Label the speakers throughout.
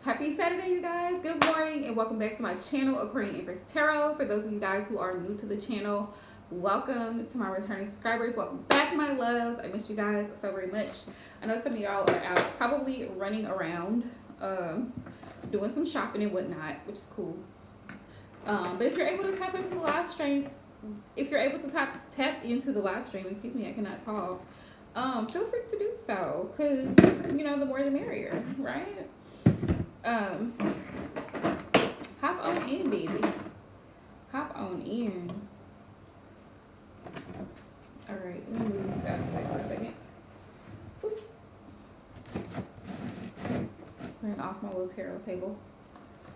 Speaker 1: Happy Saturday, you guys. Good morning and welcome back to my channel, Aquarian Empress Tarot. For those of you guys who are new to the channel, welcome. To my returning subscribers, welcome back, my loves. I missed you guys so very much. I know some of y'all are out probably running around, doing some shopping and whatnot, which is cool. But if you're able to tap into the live stream, tap into the live stream, excuse me, I cannot talk. Feel free to do so, because you know, the more the merrier, right? Hop on in, baby. Hop on in. All right, let me move these out of the way for a second. Ran off my little tarot table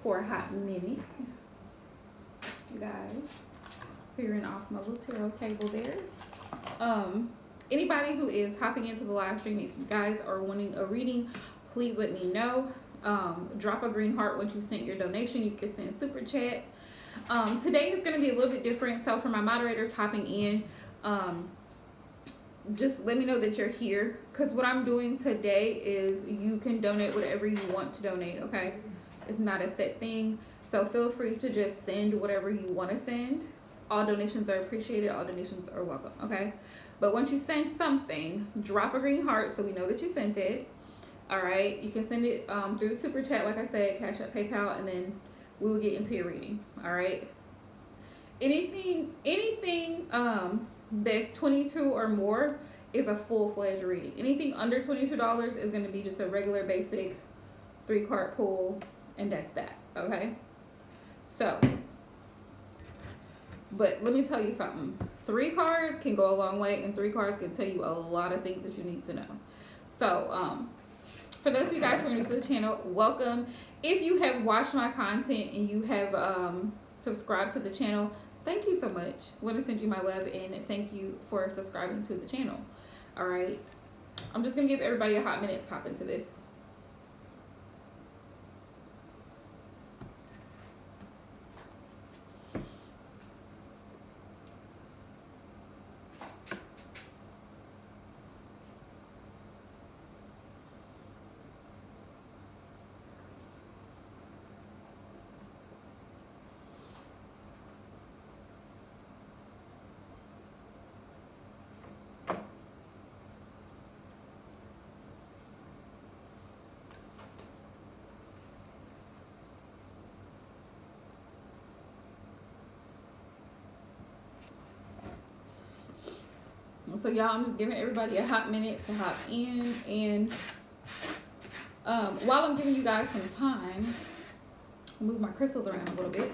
Speaker 1: for a hot minute. You guys, clearing off my little tarot table there. Anybody who is hopping into the live stream, if you guys are wanting a reading, please let me know. Drop a green heart once you sent your donation. You can send super chat. Today is going to be a little bit different. So for my moderators hopping in, just let me know that you're here, because what I'm doing today is you can donate whatever you want to donate. Okay, it's not a set thing, so feel free to just send whatever you want to send. All donations are appreciated. All donations are welcome. Okay, but once you send something, drop a green heart so we know that you sent it. All right, you can send it through super chat, like I said, Cash App, PayPal, and then we will get into your reading. All right, anything that's 22 or more is a full-fledged reading. Anything under $22 is going to be just a regular basic 3-card pull, and that's that. Okay, so but let me tell you something. 3 cards can go a long way, and 3 cards can tell you a lot of things that you need to know. So for those of you guys who are new to the channel, welcome. If you have watched my content and you have subscribed to the channel, thank you so much. I want to send you my love and thank you for subscribing to the channel. All right, I'm just gonna give everybody a hot minute to hop into this. So y'all, I'm just giving everybody a hot minute to hop in, and while I'm giving you guys some time, move my crystals around a little bit,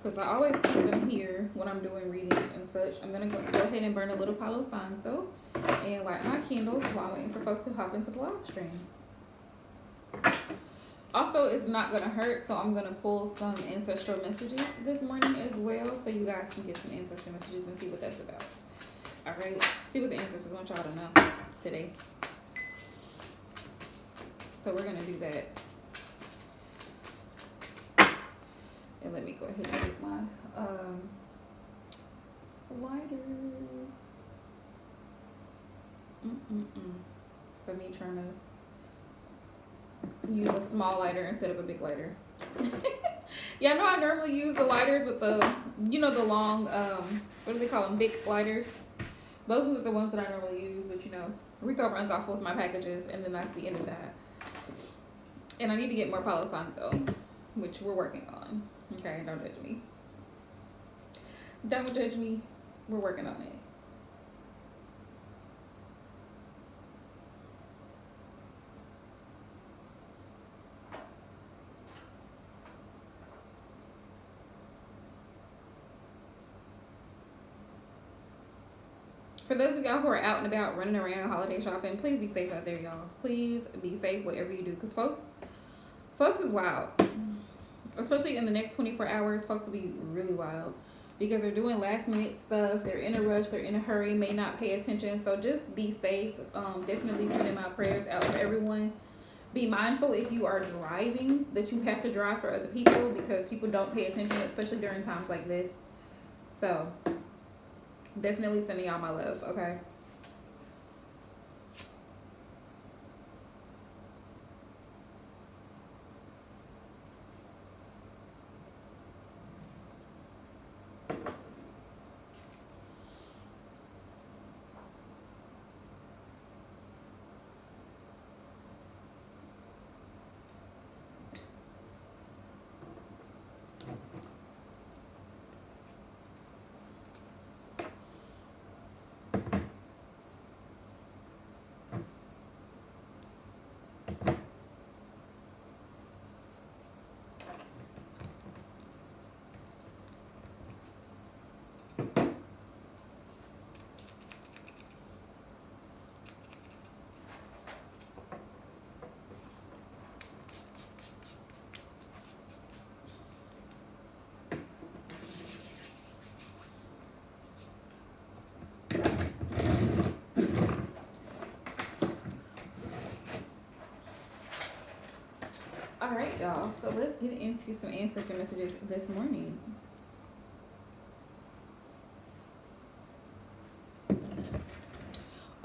Speaker 1: because I always keep them here when I'm doing readings and such. I'm gonna go ahead and burn a little Palo Santo and light my candles while I'm waiting for folks to hop into the live stream. Also, it's not gonna hurt, so I'm gonna pull some ancestral messages this morning as well, so you guys can get some ancestral messages and see what that's about. All right, see what the ancestors want y'all to know today. So we're gonna do that. And let me go ahead and get my lighter. So me trying to use a small lighter instead of a big lighter. Yeah, I know I normally use the lighters with the, you know, the long, what do they call them, big lighters. Those are the ones that I normally use, but you know, Rico runs off with my packages, and then that's the end of that. And I need to get more Palo Santo, which we're working on. Okay, don't judge me. Don't judge me. We're working on it. For those of y'all who are out and about running around holiday shopping, please be safe out there, y'all. Please be safe whatever you do, because folks is wild. Especially in the next 24 hours, folks will be really wild because they're doing last minute stuff. They're in a rush. They're in a hurry, may not pay attention. So just be safe. Definitely sending my prayers out for everyone. Be mindful if you are driving that you have to drive for other people, because people don't pay attention, especially during times like this. So definitely sending y'all my love, okay? All right, y'all. So let's get into some ancestor messages this morning.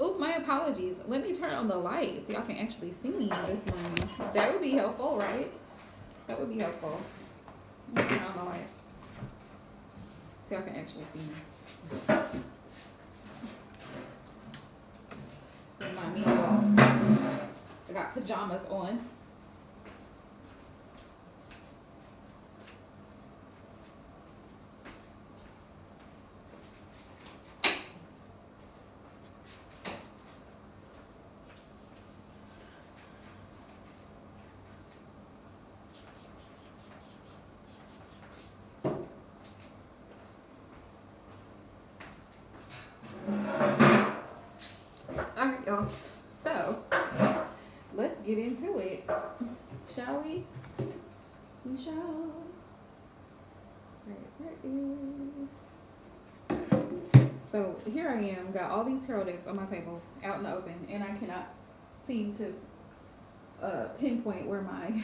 Speaker 1: Oh, my apologies. Let me turn on the light so y'all can actually see me this morning. That would be helpful, right? That would be helpful. Let me turn on the light so y'all can actually see me. Remind me, y'all. I got pajamas on. Alright, y'all. So, let's get into it. Shall we? We shall. Where is. So, here I am. Got all these tarot decks on my table out in the open, and I cannot seem to pinpoint where my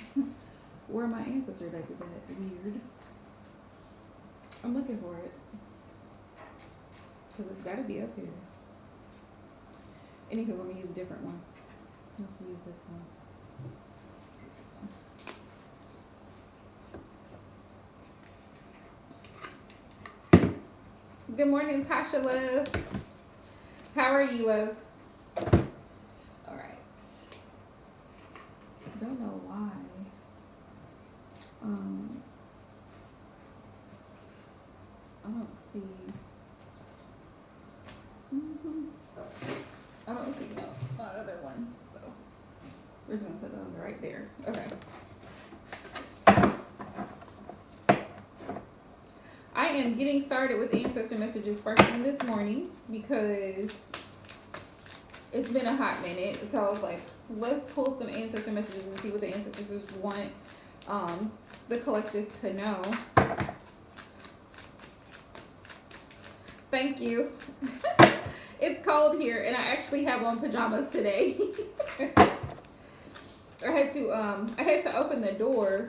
Speaker 1: where my ancestor deck is at. Weird. I'm looking for it. Because it's got to be up here. Anywho, let me use a different one. Let's use this one. Use this one. Good morning, Tasha Love. How are you, love? All right. I don't know why. I don't see. I don't see my other one, so we're just gonna put those right there. Okay. I am getting started with ancestor messages first thing this morning because it's been a hot minute. So I was like, let's pull some ancestor messages and see what the ancestors want the collective to know. Thank you. It's cold here, and I actually have on pajamas today. I had to open the door.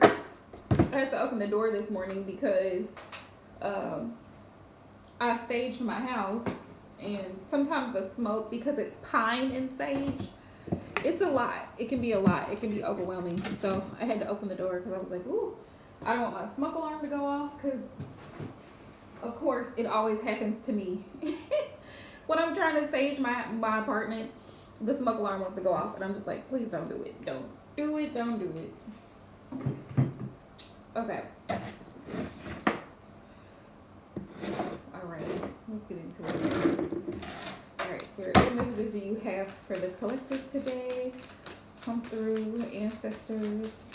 Speaker 1: I had to open the door this morning because I saged my house, and sometimes the smoke, because it's pine and sage, it's a lot. It can be a lot. It can be overwhelming. So I had to open the door because I was like, ooh, I don't want my smoke alarm to go off because, of course, it always happens to me. When I'm trying to sage my apartment, the smoke alarm wants to go off, and I'm just like, please don't do it. Don't do it. Don't do it. Okay. All right. Let's get into it. All right, Spirit, what messages do you have for the collective today? Come through, ancestors.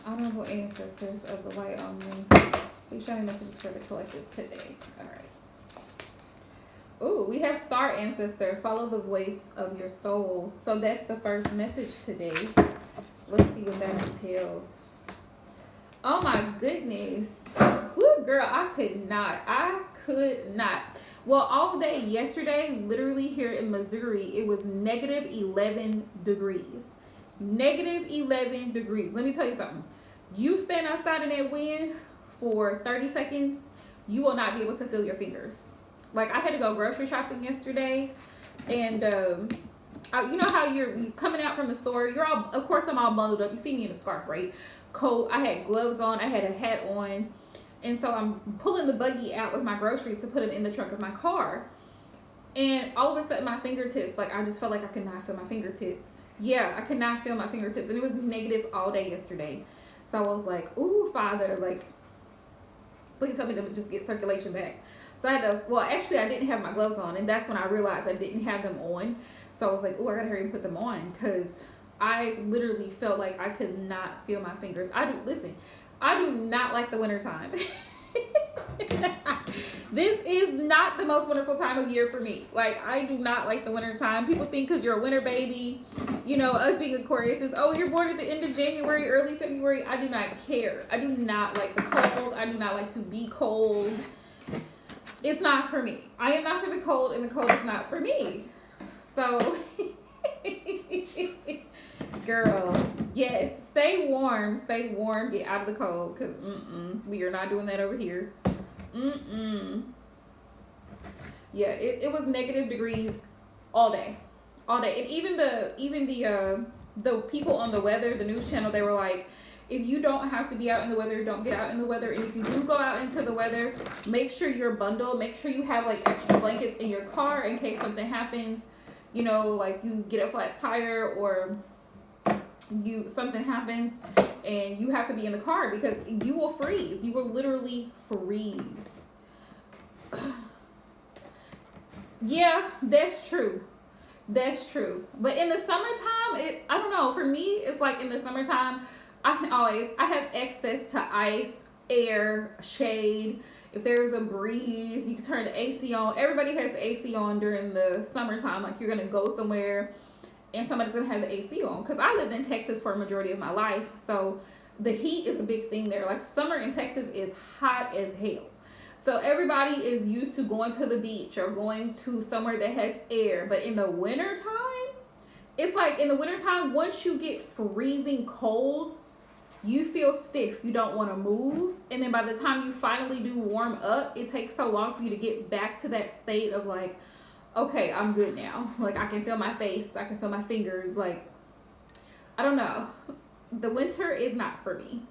Speaker 1: Honorable ancestors of the light on me. Please show me messages for the collective today. All right. Ooh, we have Star Ancestor. Follow the voice of your soul. So that's the first message today. Let's see what that entails. Oh my goodness. Woo, girl, I could not. Well, all day yesterday, literally here in Missouri, it was negative 11 degrees. Negative 11 degrees. Let me tell you something. You stand outside in that wind for 30 seconds, you will not be able to feel your fingers. Like, I had to go grocery shopping yesterday, and you know how you're coming out from the store, you're all, of course I'm all bundled up. You see me in a scarf, right? Coat. I had gloves on. I had a hat on. And so I'm pulling the buggy out with my groceries to put them in the trunk of my car. And all of a sudden my fingertips, like, I just felt like I could not feel my fingertips. Yeah, I could not feel my fingertips. And it was negative all day yesterday. So I was like, ooh, Father, like, please help me to just get circulation back. So I had to, well, actually I didn't have my gloves on, and that's when I realized I didn't have them on. So I was like, ooh, I gotta hurry and put them on, because I literally felt like I could not feel my fingers. I do not like the winter time. This is not the most wonderful time of year for me. Like, I do not like the winter time. People think because you're a winter baby, you know, us being Aquarius is, oh, you're born at the end of January, early February. I do not care. I do not like the cold. I do not like to be cold. It's not for me. I am not for the cold, and the cold is not for me. So Girl, yes, stay warm, get out of the cold, because we are not doing that over here. Mm-mm. Yeah, it was negative degrees all day. All day. And even the people on the weather, the news channel, they were like, if you don't have to be out in the weather, don't get out in the weather. And if you do go out into the weather, make sure you're bundled. Make sure you have like extra blankets in your car in case something happens. You know, like you get a flat tire or something happens and you have to be in the car because you will freeze. You will literally freeze. Yeah, that's true. That's true. But in the summertime, I don't know. For me, it's like in the summertime, I have access to ice, air, shade. If there's a breeze, you can turn the AC on. Everybody has the AC on during the summertime. Like you're gonna go somewhere and somebody's gonna have the AC on. Because I lived in Texas for a majority of my life, so the heat is a big thing there. Like summer in Texas is hot as hell. So everybody is used to going to the beach or going to somewhere that has air. But in the wintertime, it's like in the wintertime, once you get freezing cold, you feel stiff. You don't want to move. And then by the time you finally do warm up, it takes so long for you to get back to that state of like, okay, I'm good now. Like I can feel my face. I can feel my fingers. Like, I don't know. The winter is not for me.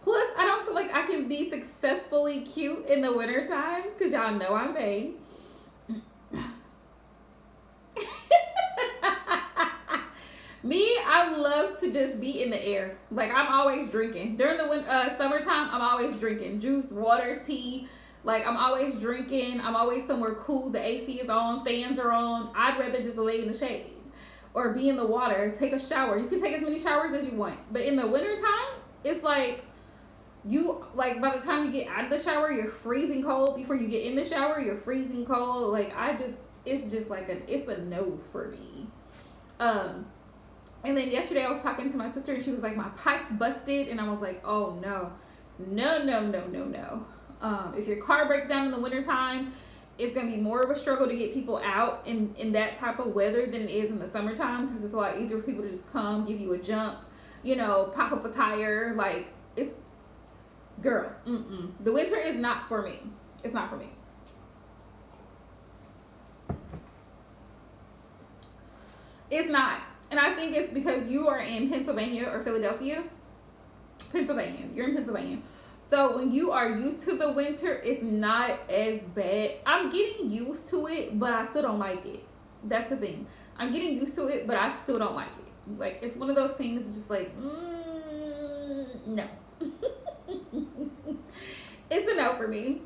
Speaker 1: Plus, I don't feel like I can be successfully cute in the wintertime because y'all know I'm vain. Me, I love to just be in the air. Like, I'm always drinking. During the summertime, I'm always drinking juice, water, tea. Like, I'm always drinking. I'm always somewhere cool. The AC is on. Fans are on. I'd rather just lay in the shade or be in the water, take a shower. You can take as many showers as you want. But in the wintertime, it's like, by the time you get out of the shower, you're freezing cold. Before you get in the shower, you're freezing cold. Like, it's just like it's a no for me. And then yesterday I was talking to my sister and she was like, my pipe busted. And I was like, oh no. If your car breaks down in the wintertime, it's going to be more of a struggle to get people out in that type of weather than it is in the summertime, because it's a lot easier for people to just come, give you a jump, pop up a tire. Like, it's, girl, the winter is not for me. It's not for me. It's not. And I think it's because you are in Pennsylvania or Philadelphia. Pennsylvania. You're in Pennsylvania. So when you are used to the winter, it's not as bad. I'm getting used to it, but I still don't like it. That's the thing. I'm getting used to it, but I still don't like it. Like, it's one of those things just like, no. It's a no for me.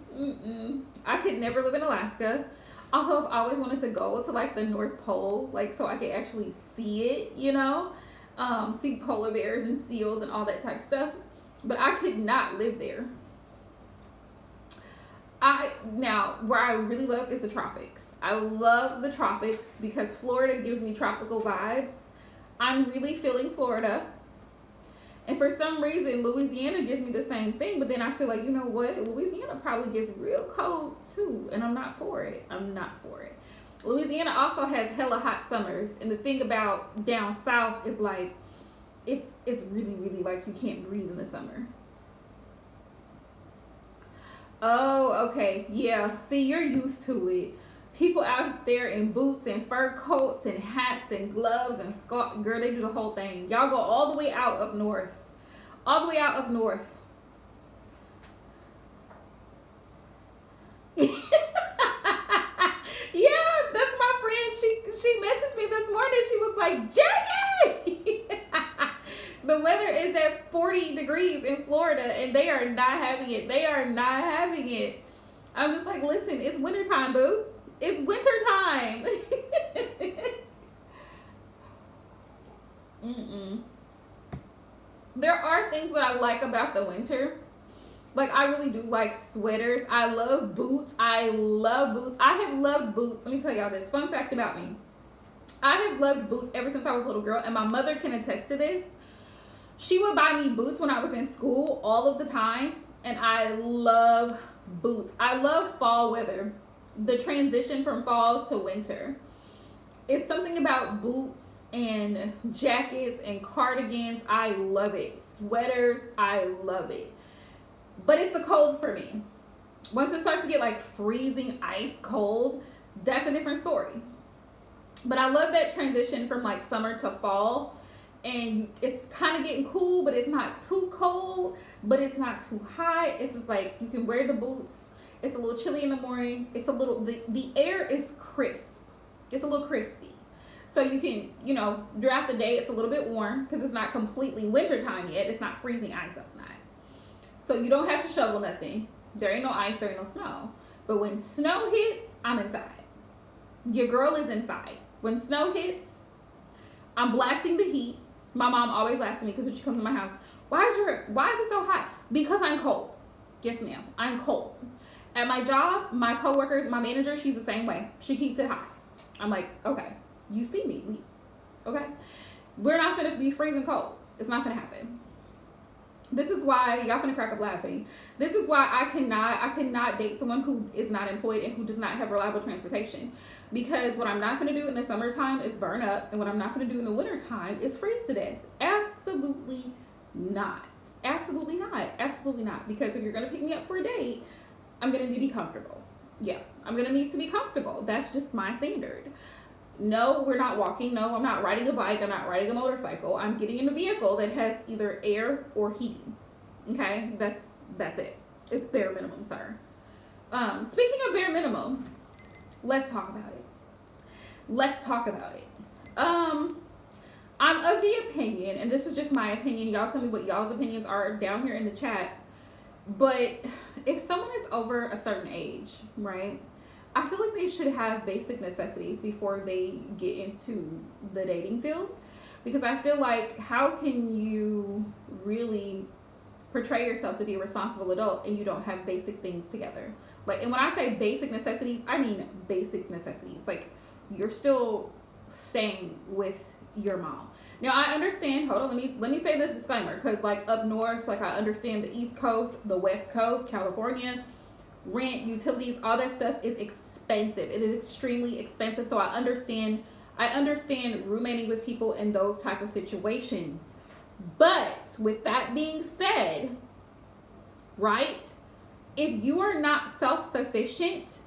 Speaker 1: I could never live in Alaska. Although I've always wanted to go to like the North Pole, like so I could actually see it, see polar bears and seals and all that type of stuff. But I could not live there. Now where I really love is the tropics. I love the tropics because Florida gives me tropical vibes. I'm really feeling Florida. And for some reason, Louisiana gives me the same thing. But then I feel like, you know what? Louisiana probably gets real cold too. And I'm not for it. Louisiana also has hella hot summers. And the thing about down south is like, it's really, really like you can't breathe in the summer. Oh, okay. Yeah. See, you're used to it. People out there in boots and fur coats and hats and gloves and scarf. Girl, they do the whole thing. Y'all go all the way out up north. All the way out up north. Yeah, that's my friend. She messaged me this morning. She was like, Jackie! The weather is at 40 degrees in Florida and they are not having it. I'm just like, listen, it's wintertime, boo. It's wintertime. There are things that I like about the winter. Like, I really do like sweaters. I love boots. I have loved boots. Let me tell y'all this. Fun fact about me. I have loved boots ever since I was a little girl. And my mother can attest to this. She would buy me boots when I was in school all of the time. And I love boots. I love fall weather. The transition from fall to winter. It's something about boots and jackets and cardigans. I love it. Sweaters, I love it. But it's the cold for me. Once it starts to get like freezing ice cold, that's a different story. But I love that transition from like summer to fall. And it's kind of getting cool, but it's not too cold, but it's not too high. It's just like you can wear the boots. It's a little chilly in the morning. It's a little, the air is crisp. It's a little crispy. So you can, throughout the day, it's a little bit warm because it's not completely wintertime yet. It's not freezing ice outside. So you don't have to shovel nothing. There ain't no ice, there ain't no snow. But when snow hits, I'm inside. Your girl is inside. When snow hits, I'm blasting the heat. My mom always asks me, because when she comes to my house, why is it so hot? Because I'm cold. Yes, ma'am. I'm cold. At my job, my coworkers, my manager, she's the same way. She keeps it hot. I'm like, okay, you see me. Okay? We're not going to be freezing cold. It's not going to happen. This is why, y'all finna crack up laughing. This is why I cannot date someone who is not employed and who does not have reliable transportation. Because what I'm not gonna do in the summertime is burn up, and what I'm not gonna do in the wintertime is freeze to death. Absolutely not. Absolutely not. Absolutely not. Because if you're gonna pick me up for a date, I'm gonna need to be comfortable. Yeah, I'm gonna need to be comfortable. That's just my standard. No, we're not walking. No, I'm not riding a bike. I'm not riding a motorcycle. I'm getting in a vehicle that has either air or heating. Okay, that's it. It's bare minimum, sir. Speaking of bare minimum, let's talk about it. Let's talk about it. I'm of the opinion, and this is just my opinion. Y'all tell me what y'all's opinions are down here in the chat. But if someone is over a certain age, right? I feel like they should have basic necessities before they get into the dating field. Because I feel like, how can you really portray yourself to be a responsible adult and you don't have basic things together? Like, and when I say basic necessities, I mean basic necessities. Like, you're still staying with your mom. Now, I understand, hold on, let me say this disclaimer, because like up north, like I understand the East Coast, the West Coast, California, rent, utilities, all that stuff is expensive. It is extremely expensive. So I understand roommating with people in those type of situations. But with that being said, right, if you are not self-sufficient,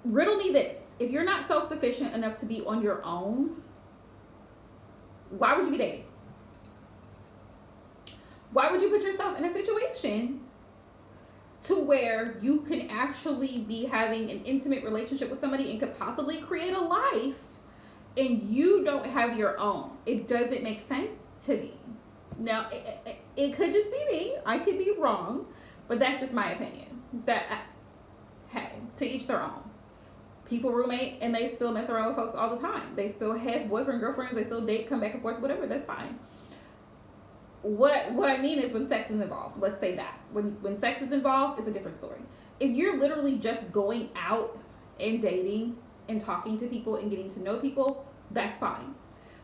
Speaker 1: riddle me this. If you're not self-sufficient enough to be on your own, why would you be dating? Why would you put yourself in a situation to where you can actually be having an intimate relationship with somebody and could possibly create a life and you don't have your own? It doesn't make sense to me. Now, it could just be me. I could be wrong, but that's just my opinion. Hey, to each their own. People roommate and they still mess around with folks all the time. They still have boyfriend, girlfriends. They still date, come back and forth, whatever. That's fine. What I mean is when sex is involved. Let's say that. When sex is involved, it's a different story. If you're literally just going out and dating and talking to people and getting to know people, that's fine.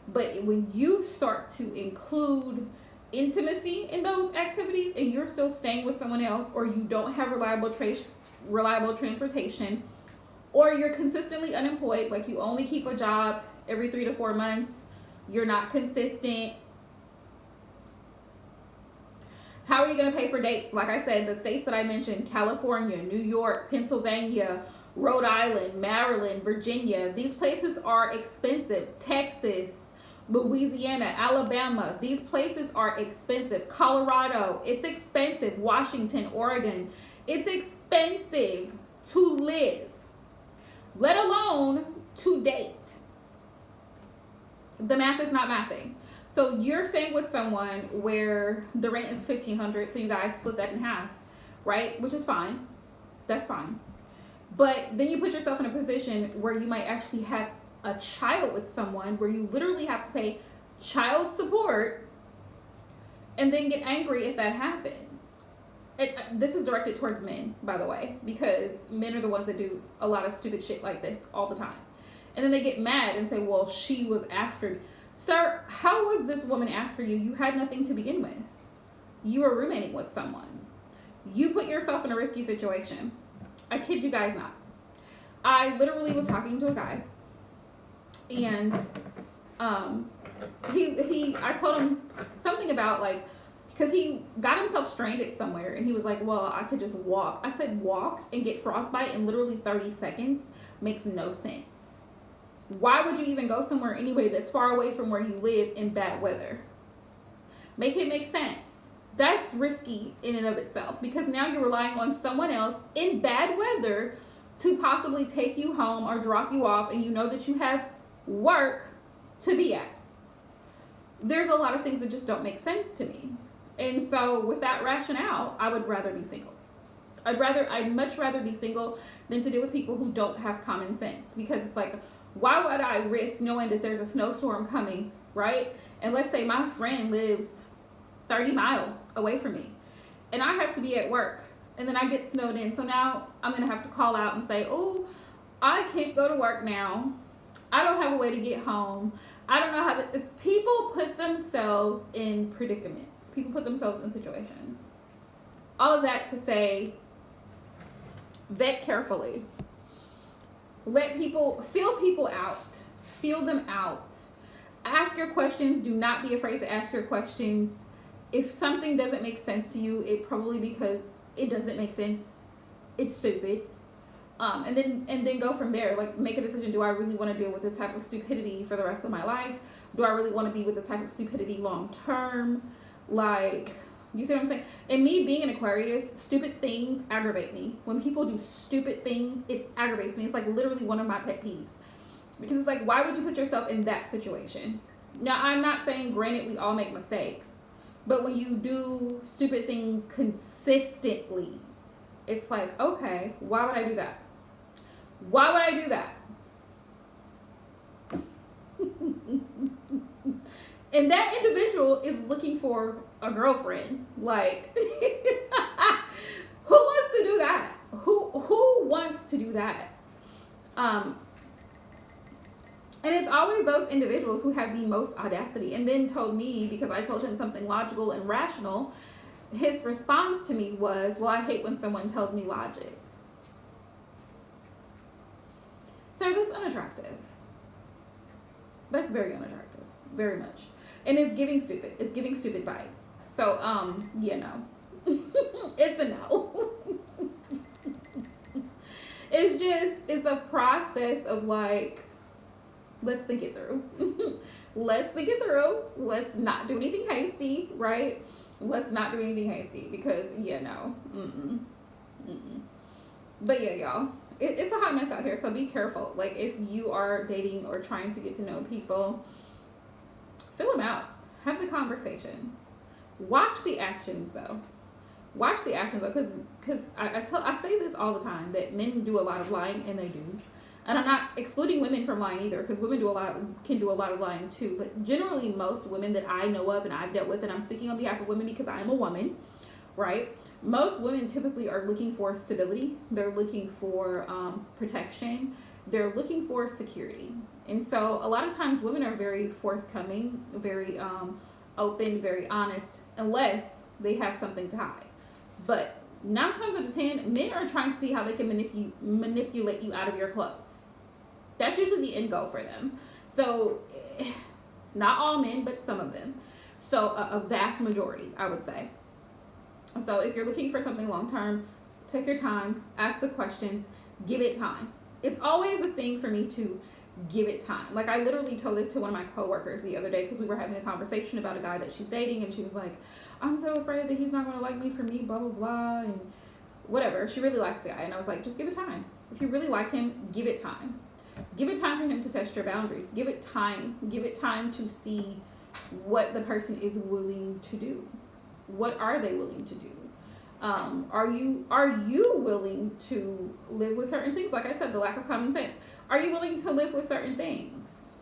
Speaker 1: But when you start to include intimacy in those activities and you're still staying with someone else, or you don't have reliable transportation, or you're consistently unemployed, like you only keep a job every 3 to 4 months, you're not consistent, how are you going to pay for dates? Like I said, the states that I mentioned, California, New York, Pennsylvania, Rhode Island, Maryland, Virginia, these places are expensive. Texas, Louisiana, Alabama, these places are expensive. Colorado, it's expensive. Washington, Oregon, it's expensive to live, let alone to date. The math is not mathing. So you're staying with someone where the rent is $1,500, so you guys split that in half, right? Which is fine. That's fine. But then you put yourself in a position where you might actually have a child with someone where you literally have to pay child support and then get angry if that happens. This is directed towards men, by the way, because men are the ones that do a lot of stupid shit like this all the time. And then they get mad and say, well, she was after me. Sir, how was this woman after you? You had nothing to begin with. You were roommating with someone. You put yourself in a risky situation. I kid you guys not. I literally was talking to a guy And I told him something about like, because he got himself stranded somewhere and he was like, well, I could just walk. I said, walk and get frostbite in literally 30 seconds makes no sense. Why would you even go somewhere anyway that's far away from where you live in bad weather? Make it make sense. That's risky in and of itself, because now you're relying on someone else in bad weather to possibly take you home or drop you off, and you know that you have work to be at. There's a lot of things that just don't make sense to me. And so with that rationale, I would rather be single. I'd much rather be single than to deal with people who don't have common sense, because it's like, why would I risk knowing that there's a snowstorm coming, right? And let's say my friend lives 30 miles away from me and I have to be at work and then I get snowed in. So now I'm going to have to call out and say, oh, I can't go to work now. I don't have a way to get home. I don't know how it's people put themselves in predicaments. People put themselves in situations. All of that to say, vet carefully. Let people, feel people out. Feel them out. Ask your questions. Do not be afraid to ask your questions. If something doesn't make sense to you, it probably because it doesn't make sense. It's stupid. And then go from there. Like, make a decision. Do I really want to deal with this type of stupidity for the rest of my life? Do I really want to be with this type of stupidity long term? Like, you see what I'm saying? And me being an Aquarius, stupid things aggravate me. When people do stupid things, it aggravates me. It's like literally one of my pet peeves. Because it's like, why would you put yourself in that situation? Now, I'm not saying, granted, we all make mistakes. But when you do stupid things consistently, it's like, okay, why would I do that? Why would I do that? And that individual is looking for a girlfriend. Like, who wants to do that? Who wants to do that? And it's always those individuals who have the most audacity. And then told me, because I told him something logical and rational, his response to me was, well, I hate when someone tells me logic. So that's unattractive. That's very unattractive. Very much. And it's giving stupid. It's giving stupid vibes. So, yeah, no. It's a no. It's a process of like, let's think it through. Let's think it through. Let's not do anything hasty, right? Let's not do anything hasty because, yeah, no. But yeah, y'all, it's a hot mess out here. So be careful. Like, if you are dating or trying to get to know people, fill them out. Have the conversations. Watch the actions, though. Watch the actions, though, because I say this all the time, that men do a lot of lying, and they do. And I'm not excluding women from lying either, because women can do a lot of lying too. But generally, most women that I know of and I've dealt with, and I'm speaking on behalf of women because I am a woman, right? Most women typically are looking for stability. They're looking for protection. They're looking for security. And so a lot of times women are very forthcoming, very open, very honest, unless they have something to hide. But 9 times out of 10, men are trying to see how they can manipulate you out of your clothes. That's usually the end goal for them. So, not all men, but some of them. So, a vast majority, I would say. So, if you're looking for something long term, take your time, ask the questions, give it time. It's always a thing for me to give it time. Like, I literally told this to one of my coworkers the other day because we were having a conversation about a guy that she's dating, and she was like, I'm so afraid that he's not going to like me for me, blah, blah, blah, and whatever. She really likes the guy, and I was like, just give it time. If you really like him, give it time. Give it time for him to test your boundaries. Give it time. Give it time to see what the person is willing to do. What are they willing to do? Are you willing to live with certain things? Like I said, the lack of common sense. Are you willing to live with certain things?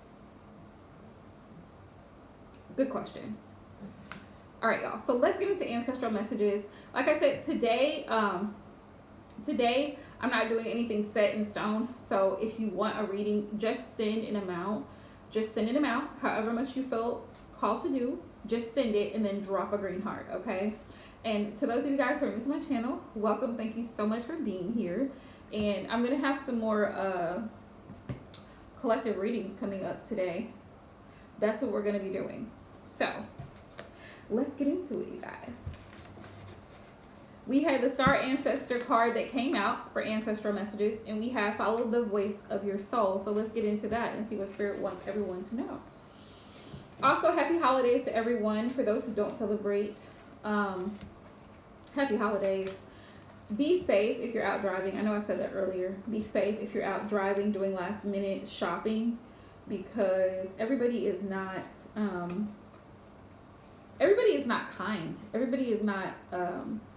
Speaker 1: Good question. All right, y'all. So let's get into ancestral messages. Like I said, today I'm not doing anything set in stone. So if you want a reading, just send an amount. Just send an amount, however much you feel called to do. Just send it and then drop a green heart, okay? And to those of you guys who are new to my channel, welcome. Thank you so much for being here. And I'm going to have some more collective readings coming up today. That's what we're going to be doing. So let's get into it, you guys. We had the Star Ancestor card that came out for ancestral messages, and we have Follow the Voice of Your Soul. So let's get into that and see what Spirit wants everyone to know. Also, happy holidays to everyone. For those who don't celebrate, happy holidays. Be safe if you're out driving. I know I said that earlier. Be safe if you're out driving, doing last minute shopping, because everybody is not kind. Everybody is not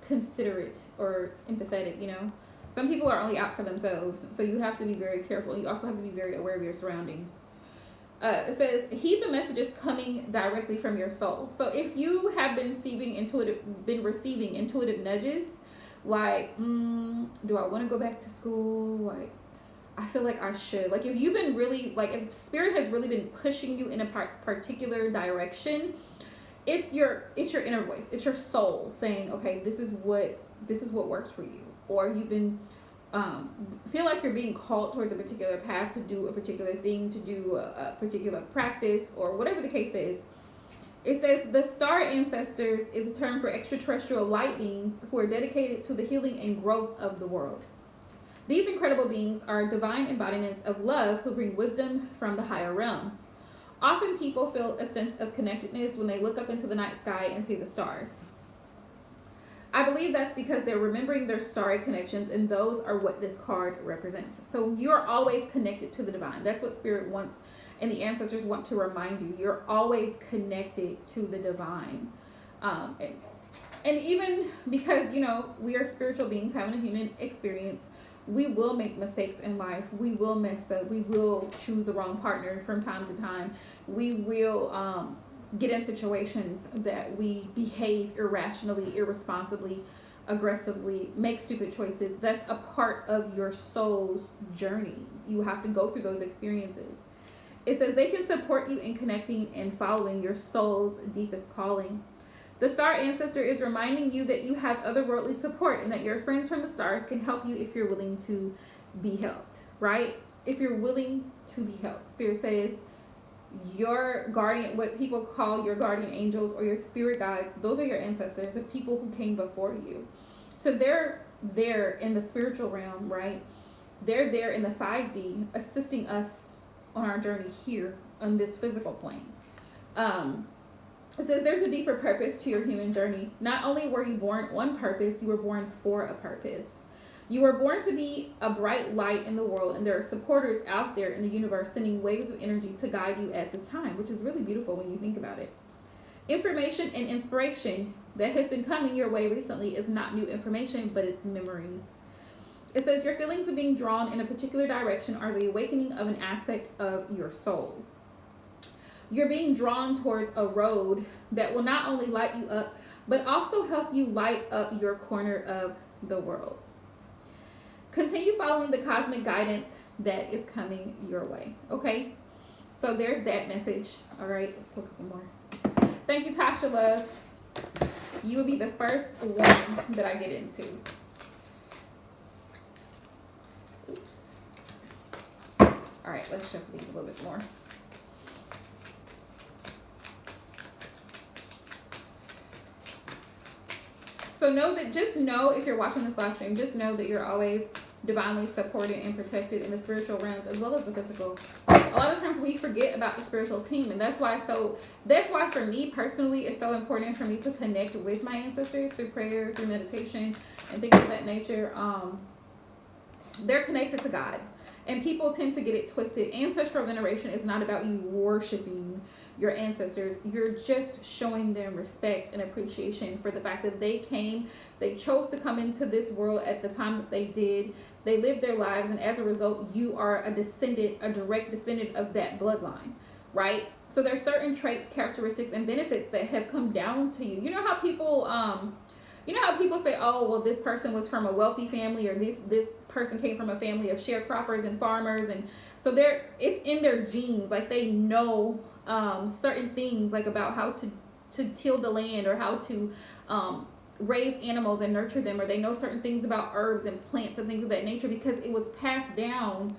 Speaker 1: considerate or empathetic, you know. Some people are only out for themselves, so you have to be very careful. You also have to be very aware of your surroundings. It says, heed the messages coming directly from your soul. So if you have been receiving intuitive nudges, like, do I want to go back to school? Like, I feel like I should. Like, if you've been really, like, if Spirit has really been pushing you in a particular direction, it's your inner voice. It's your soul saying, okay, this is what works for you. Or you've been feel like you're being called towards a particular path, to do a particular thing, to do a particular practice, or whatever the case is. It says the Star Ancestors is a term for extraterrestrial light beings who are dedicated to the healing and growth of the world. These incredible beings are divine embodiments of love who bring wisdom from the higher realms. Often people feel a sense of connectedness when they look up into the night sky and see the stars. I believe that's because they're remembering their starry connections, and those are what this card represents. So you're always connected to the divine. That's what Spirit wants, and the ancestors want to remind you. You're always connected to the divine. And even because, you know, we are spiritual beings having a human experience, we will make mistakes in life. We will mess up. We will choose the wrong partner from time to time. We will get in situations that we behave irrationally, irresponsibly, aggressively, make stupid choices. That's a part of your soul's journey. You have to go through those experiences. It says they can support you in connecting and following your soul's deepest calling. The Star Ancestor is reminding you that you have otherworldly support and that your friends from the stars can help you if you're willing to be helped, right? If you're willing to be helped. Spirit says your guardian, what people call your guardian angels or your spirit guides, those are your ancestors, the people who came before you. So they're there in the spiritual realm, right? They're there in the 5D assisting us on our journey here on this physical plane. It says there's a deeper purpose to your human journey. Not only were you born on purpose, you were born for a purpose. You were born to be a bright light in the world, and there are supporters out there in the universe sending waves of energy to guide you at this time, which is really beautiful when you think about it. Information and inspiration that has been coming your way recently is not new information, but it's memories. It says your feelings of being drawn in a particular direction are the awakening of an aspect of your soul. You're being drawn towards a road that will not only light you up, but also help you light up your corner of the world. Continue following the cosmic guidance that is coming your way. Okay, so there's that message. All right, let's put a couple more. Thank you, Tasha Love. You will be the first one that I get into. Oops. All right, let's shuffle these a little bit more. So just know if you're watching this live stream, just know that you're always divinely supported and protected in the spiritual realms as well as the physical. A lot of times we forget about the spiritual team, and that's why for me personally, it's so important for me to connect with my ancestors through prayer, through meditation, and things of that nature. They're connected to God, and people tend to get it twisted. Ancestral veneration is not about you worshiping your ancestors. You're just showing them respect and appreciation for the fact that they chose to come into this world at the time that they did. They lived their lives, and as a result, you are a direct descendant of that bloodline, right? So there's certain traits, characteristics, and benefits that have come down to you. You know how people say, oh, well, this person was from a wealthy family, or this person came from a family of sharecroppers and farmers, and so it's in their genes. Like, they know certain things, like about how to till the land, or how to raise animals and nurture them, or they know certain things about herbs and plants and things of that nature because it was passed down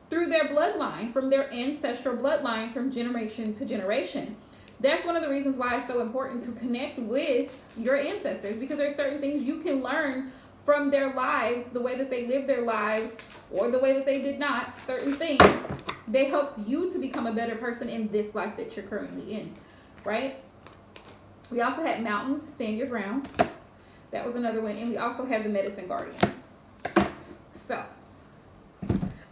Speaker 1: through their bloodline, from their ancestral bloodline, from generation to generation. That's one of the reasons why it's so important to connect with your ancestors, because there's certain things you can learn from their lives, the way that they lived their lives or the way that they did not, certain things that helps you to become a better person in this life that you're currently in, right? We also had mountains, stand your ground. That was another one. And we also have the medicine guardian. So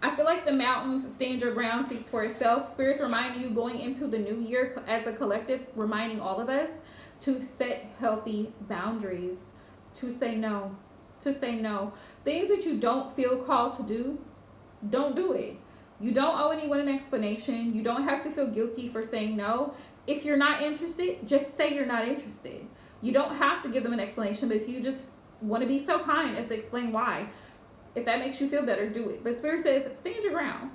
Speaker 1: I feel like the mountains, stand your ground, speaks for itself. Spirits reminding you going into the new year as a collective, reminding all of us to set healthy boundaries, to say no, to say no. Things that you don't feel called to do, don't do it. You don't owe anyone an explanation. You don't have to feel guilty for saying no. If you're not interested, just say you're not interested. You don't have to give them an explanation, but if you just want to be so kind as to explain why, if that makes you feel better, do it. But Spirit says, stand your ground.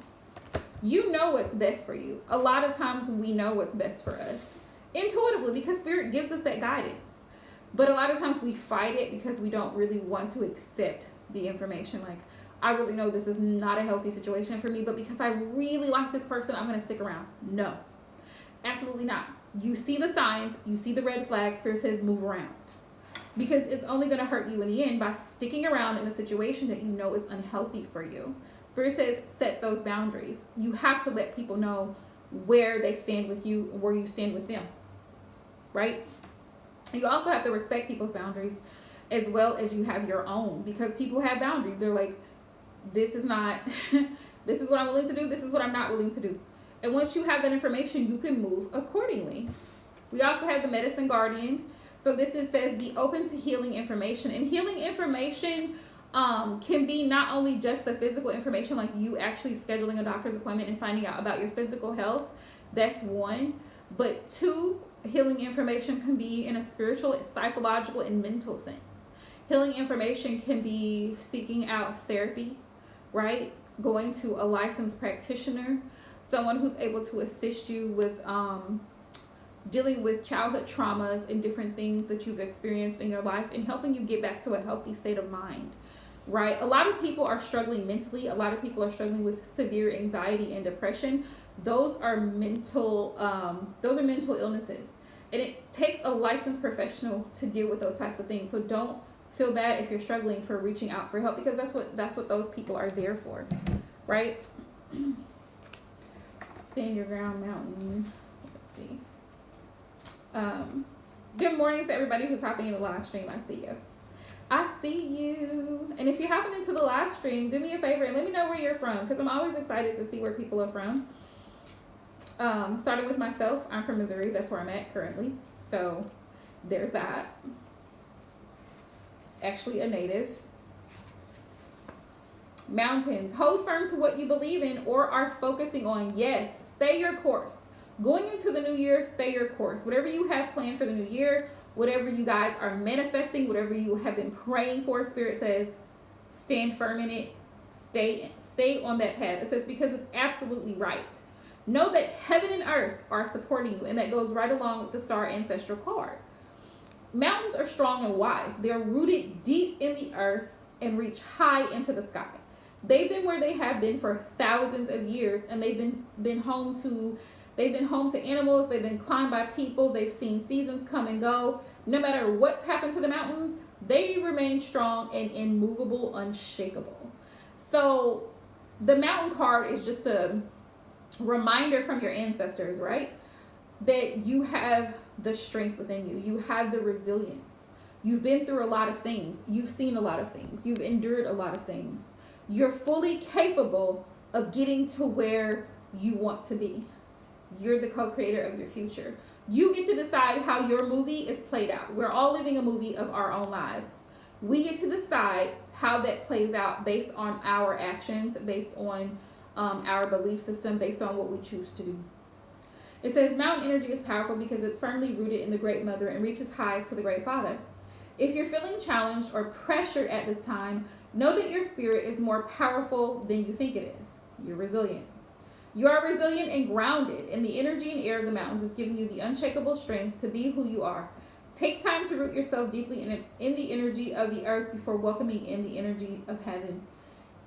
Speaker 1: You know what's best for you. A lot of times we know what's best for us intuitively, because Spirit gives us that guidance. But a lot of times we fight it because we don't really want to accept the information. Like, I really know this is not a healthy situation for me, but because I really like this person, I'm going to stick around. No, absolutely not. You see the signs, you see the red flags. Spirit says move around, because it's only going to hurt you in the end by sticking around in a situation that you know is unhealthy for you. Spirit says set those boundaries. You have to let people know where they stand with you and where you stand with them, right? You also have to respect people's boundaries as well as you have your own, because people have boundaries. They're like, this is not, this is what I'm willing to do. This is what I'm not willing to do. And once you have that information, you can move accordingly. We also have the medicine guardian. So this says be open to healing information. And healing information can be not only just the physical information, like you actually scheduling a doctor's appointment and finding out about your physical health. That's one. But two, healing information can be in a spiritual, psychological, and mental sense. Healing information can be seeking out therapy, right? Going to a licensed practitioner, someone who's able to assist you with dealing with childhood traumas and different things that you've experienced in your life, and helping you get back to a healthy state of mind, right? A lot of people are struggling mentally. A lot of people are struggling with severe anxiety and depression. Those are mental illnesses, and it takes a licensed professional to deal with those types of things. So don't feel bad if you're struggling for reaching out for help, because that's what those people are there for, right? Stand your ground, mountain. Let's see. Good morning to everybody who's hopping in the live stream. I see you. I see you. And if you're hopping into the live stream, do me a favor and let me know where you're from, because I'm always excited to see where people are from. Starting with myself, I'm from Missouri. That's where I'm at currently. So there's that. Actually a native. Mountains, hold firm to what you believe in or are focusing on. Yes, stay your course. Going into the new year, stay your course. Whatever you have planned for the new year, whatever you guys are manifesting, whatever you have been praying for, Spirit says, stand firm in it. Stay on that path. It says, because it's absolutely right. Know that heaven and earth are supporting you, and that goes right along with the star ancestral card. Mountains are strong and wise. They're rooted deep in the earth and reach high into the sky. They've been where they have been for thousands of years, and they've been home to animals. They've been climbed by people. They've seen seasons come and go. No matter what's happened to the mountains, they remain strong and immovable, unshakable. So the mountain card is just a reminder from your ancestors, right? That you have the strength within you. You have the resilience. You've been through a lot of things. You've seen a lot of things. You've endured a lot of things. You're fully capable of getting to where you want to be. You're the co-creator of your future. You get to decide how your movie is played out. We're all living a movie of our own lives. We get to decide how that plays out based on our actions, based on our belief system, based on what we choose to do. It says mountain energy is powerful because it's firmly rooted in the Great Mother and reaches high to the Great Father. If you're feeling challenged or pressured at this time, know that your spirit is more powerful than you think it is. You're resilient. You are resilient and grounded, and the energy and air of the mountains is giving you the unshakable strength to be who you are. Take time to root yourself deeply in the energy of the earth before welcoming in the energy of heaven.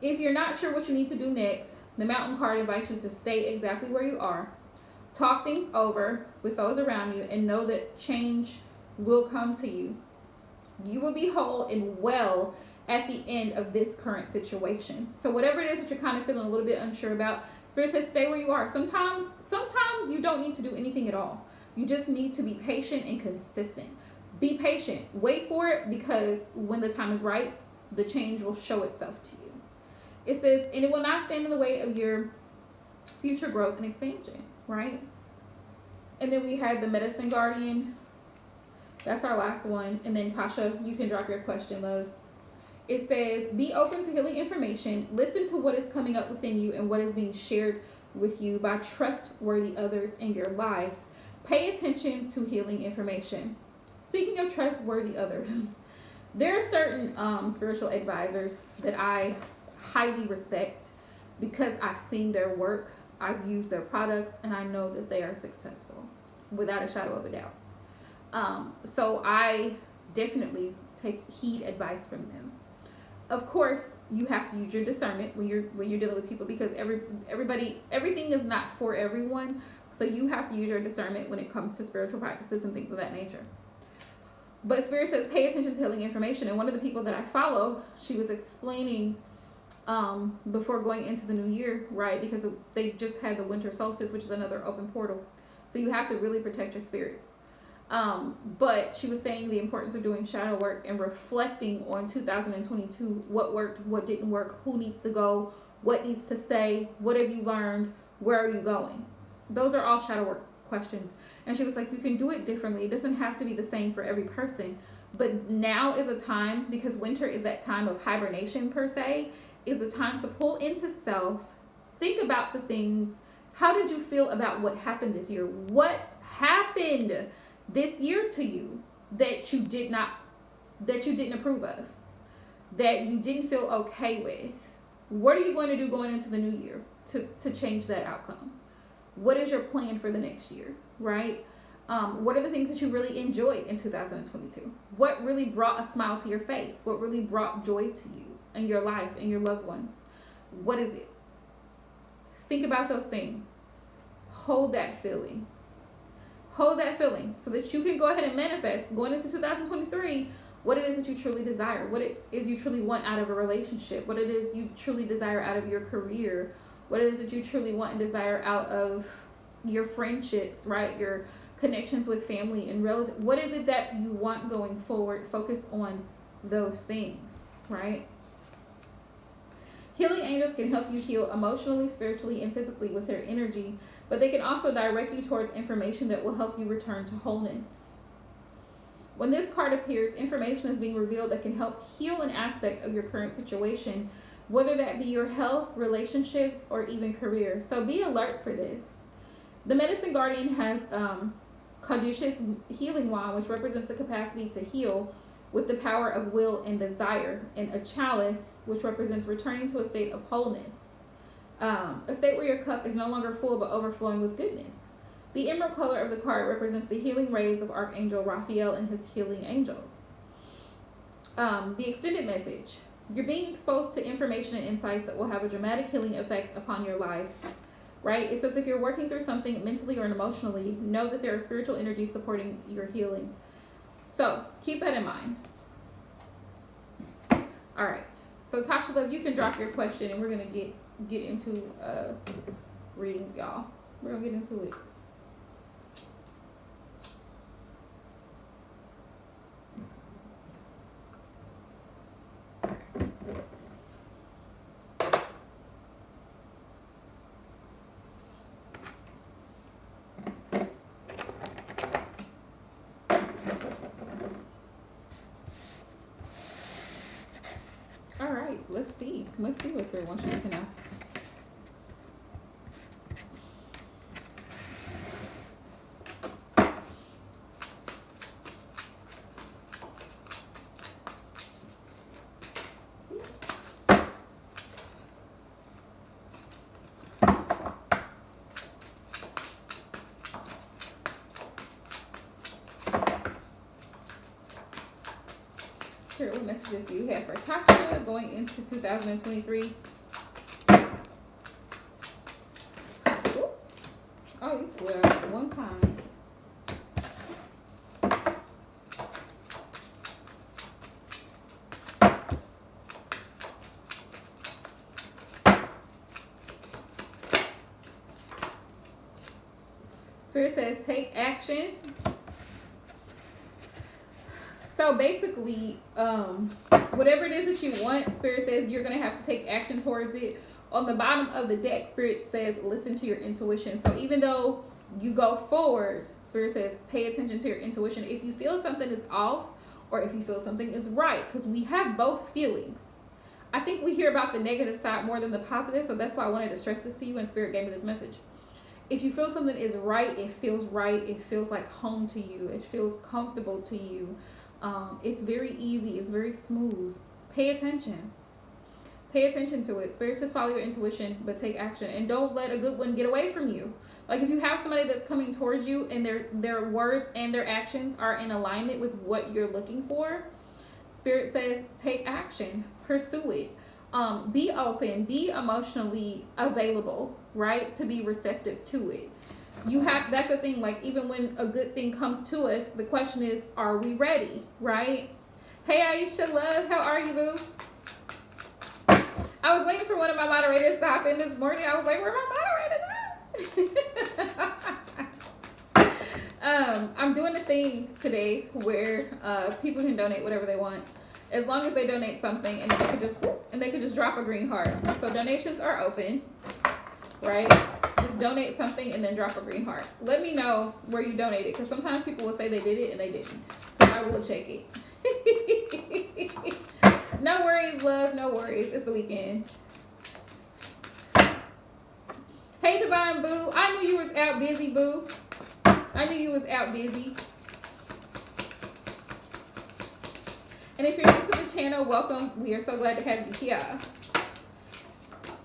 Speaker 1: If you're not sure what you need to do next, The Mountain card invites you to stay exactly where you are, talk things over with those around you, and know that change will come to you. You will be whole and well at the end of this current situation. So whatever it is that you're kind of feeling a little bit unsure about, Spirit says stay where you are. Sometimes you don't need to do anything at all. You just need to be patient and consistent. Be patient. Wait for it, because when the time is right, the change will show itself to you. It says, and it will not stand in the way of your future growth and expansion, right? And then we had the Medicine Guardian. That's our last one. And then Tasha, you can drop your question, love. It says, be open to healing information. Listen to what is coming up within you and what is being shared with you by trustworthy others in your life. Pay attention to healing information. Speaking of trustworthy others, there are certain spiritual advisors that I highly respect because I've seen their work, I've used their products, and I know that they are successful without a shadow of a doubt. So I definitely take heed advice from them. Of course, you have to use your discernment when you're dealing with people, because everything is not for everyone. So you have to use your discernment when it comes to spiritual practices and things of that nature. But Spirit says pay attention to healing information. And one of the people that I follow, she was explaining before going into the new year, right? Because they just had the winter solstice, which is another open portal. So you have to really protect your spirits. But she was saying the importance of doing shadow work and reflecting on 2022, what worked, what didn't work, who needs to go, what needs to stay, what have you learned, where are you going? Those are all shadow work questions. And she was like, you can do it differently. It doesn't have to be the same for every person. But now is a time, because winter is that time of hibernation per se, is the time to pull into self, think about the things. How did you feel about what happened this year? What happened this year to you that you didn't approve of, that you didn't feel okay with? What are you going to do going into the new year to change that outcome? What is your plan for the next year, right? What are the things that you really enjoyed in 2022? What really brought a smile to your face? What really brought joy to you and your life and your loved ones? What is it? Think about those things. Hold that feeling. Hold that feeling so that you can go ahead and manifest going into 2023 what it is that you truly desire, what it is you truly want out of a relationship, what it is you truly desire out of your career, what it is that you truly want and desire out of your friendships, right? Your connections with family and relatives. What is it that you want going forward? Focus on those things, right? Healing angels can help you heal emotionally, spiritually, and physically with their energy, but they can also direct you towards information that will help you return to wholeness. When this card appears, information is being revealed that can help heal an aspect of your current situation, whether that be your health, relationships, or even career. So be alert for this. The Medicine Guardian has Caduceus healing wand, which represents the capacity to heal with the power of will and desire, and a chalice, which represents returning to a state of wholeness, a state where your cup is no longer full but overflowing with goodness. The emerald color of the card represents the healing rays of Archangel Raphael and his healing angels. The extended message: you're being exposed to information and insights that will have a dramatic healing effect upon your life, right? It says if you're working through something mentally or emotionally, know that there are spiritual energies supporting your healing. So keep that in mind. All right. So Tasha Love, you can drop your question and we're going to get into readings, y'all. We're going to get into it. All right, let's see what Spirit wants you to know. Oops. Spirit, what messages do you have for Tasha going into 2023? one time. Spirit says take action. So basically, whatever it is that you want, Spirit says you're going to have to take action towards it. On the bottom of the deck, Spirit says listen to your intuition. So even though you go forward, Spirit says pay attention to your intuition. If you feel something is off or if you feel something is right, because we have both feelings. I think we hear about the negative side more than the positive, so that's why I wanted to stress this to you, and Spirit gave me this message. If you feel something is right, it feels like home to you, it feels comfortable to you. It's very easy, it's very smooth. Pay attention to it. Spirit says follow your intuition, but take action, and don't let a good one get away from you. Like if you have somebody that's coming towards you and their words and their actions are in alignment with what you're looking for, Spirit says take action, pursue it. Be open, be emotionally available, right? To be receptive to it. That's the thing, like even when a good thing comes to us, the question is, are we ready, right? Hey Aisha Love, how are you, boo? I was waiting for one of my moderators to hop in this morning. I was like, where my moderators at? I'm doing a thing today where people can donate whatever they want, as long as they donate something, and they could just drop a green heart. So donations are open, right? Just donate something and then drop a green heart. Let me know where you donated, because sometimes people will say they did it and they didn't. I will check it. No worries, love. No worries. It's the weekend. Hey, Divine Boo. I knew you was out busy, boo. I knew you was out busy. And if you're new to the channel, welcome. We are so glad to have you here.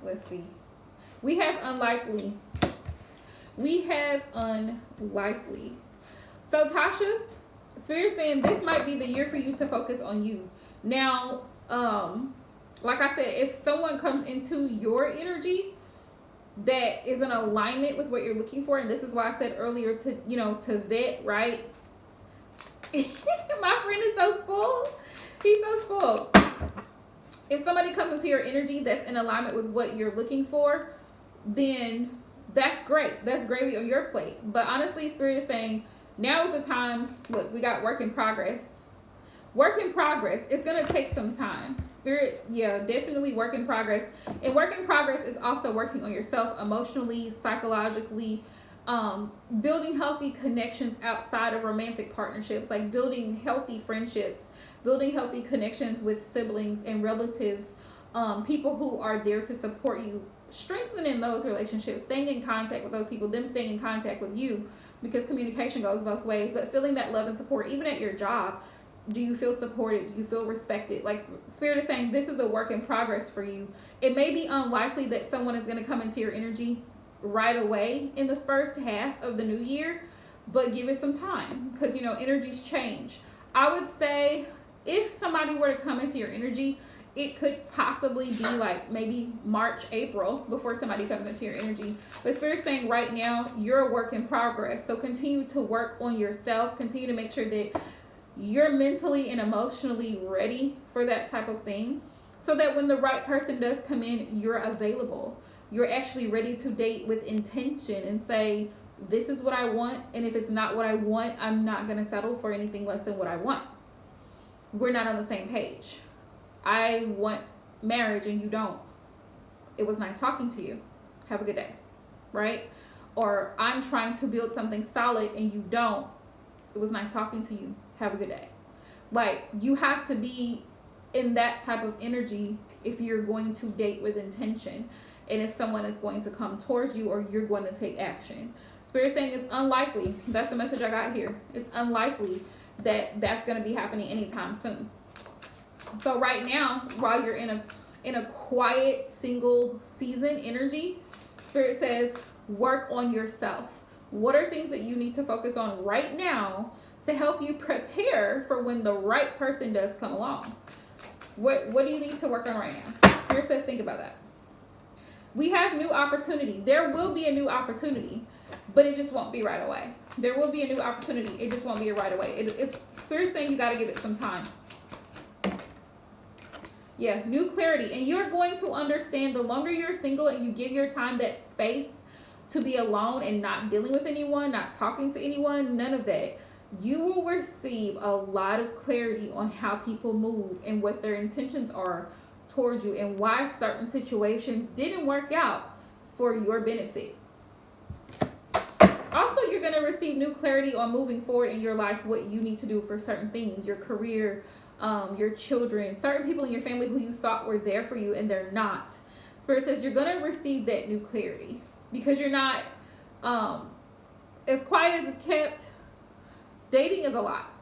Speaker 1: Let's see. We have unlikely. So Tasha, Spirit saying this might be the year for you to focus on you. Now, like I said, if someone comes into your energy that is in alignment with what you're looking for, and this is why I said earlier to vet, right? My friend is so spoiled. He's so spoiled. If somebody comes into your energy that's in alignment with what you're looking for, then that's great. That's gravy on your plate. But honestly, Spirit is saying now is the time. Look, we got work in progress. Work in progress. It's going to take some time. Spirit, yeah, definitely work in progress. And work in progress is also working on yourself emotionally, psychologically, building healthy connections outside of romantic partnerships, like building healthy friendships, building healthy connections with siblings and relatives, people who are there to support you, strengthening those relationships, staying in contact with those people, them staying in contact with you, because communication goes both ways. But feeling that love and support, even at your job, do you feel supported? Do you feel respected? Like Spirit is saying, this is a work in progress for you. It may be unlikely that someone is going to come into your energy right away in the first half of the new year, but give it some time, because energies change. I would say if somebody were to come into your energy, it could possibly be like maybe March, April before somebody comes into your energy. But Spirit's saying right now, you're a work in progress. So continue to work on yourself. Continue to make sure that you're mentally and emotionally ready for that type of thing, so that when the right person does come in, you're available. You're actually ready to date with intention and say, this is what I want. And if it's not what I want, I'm not going to settle for anything less than what I want. We're not on the same page. I want marriage and you don't. It was nice talking to you. Have a good day. Right? Or I'm trying to build something solid and you don't. It was nice talking to you. Have a good day. Like, you have to be in that type of energy if you're going to date with intention, and if someone is going to come towards you, or you're going to take action. Spirit saying it's unlikely. That's the message I got here. It's unlikely that that's going to be happening anytime soon. So right now, while you're in a quiet single season energy, Spirit says work on yourself. What are things that you need to focus on right now to help you prepare for when the right person does come along? What do you need to work on right now? Spirit says think about that. We have new opportunity. There will be a new opportunity. but it just won't be right away. There will be a new opportunity. It just won't be right away. It's Spirit's saying you got to give it some time. Yeah, new clarity. And you're going to understand the longer you're single and you give your time that space to be alone and not dealing with anyone, not talking to anyone, none of that, you will receive a lot of clarity on how people move and what their intentions are towards you and why certain situations didn't work out for your benefit. Also, you're going to receive new clarity on moving forward in your life, what you need to do for certain things, your career, your children, certain people in your family who you thought were there for you and they're not. Spirit says you're going to receive that new clarity because you're not as quiet as it's kept. Dating is a lot.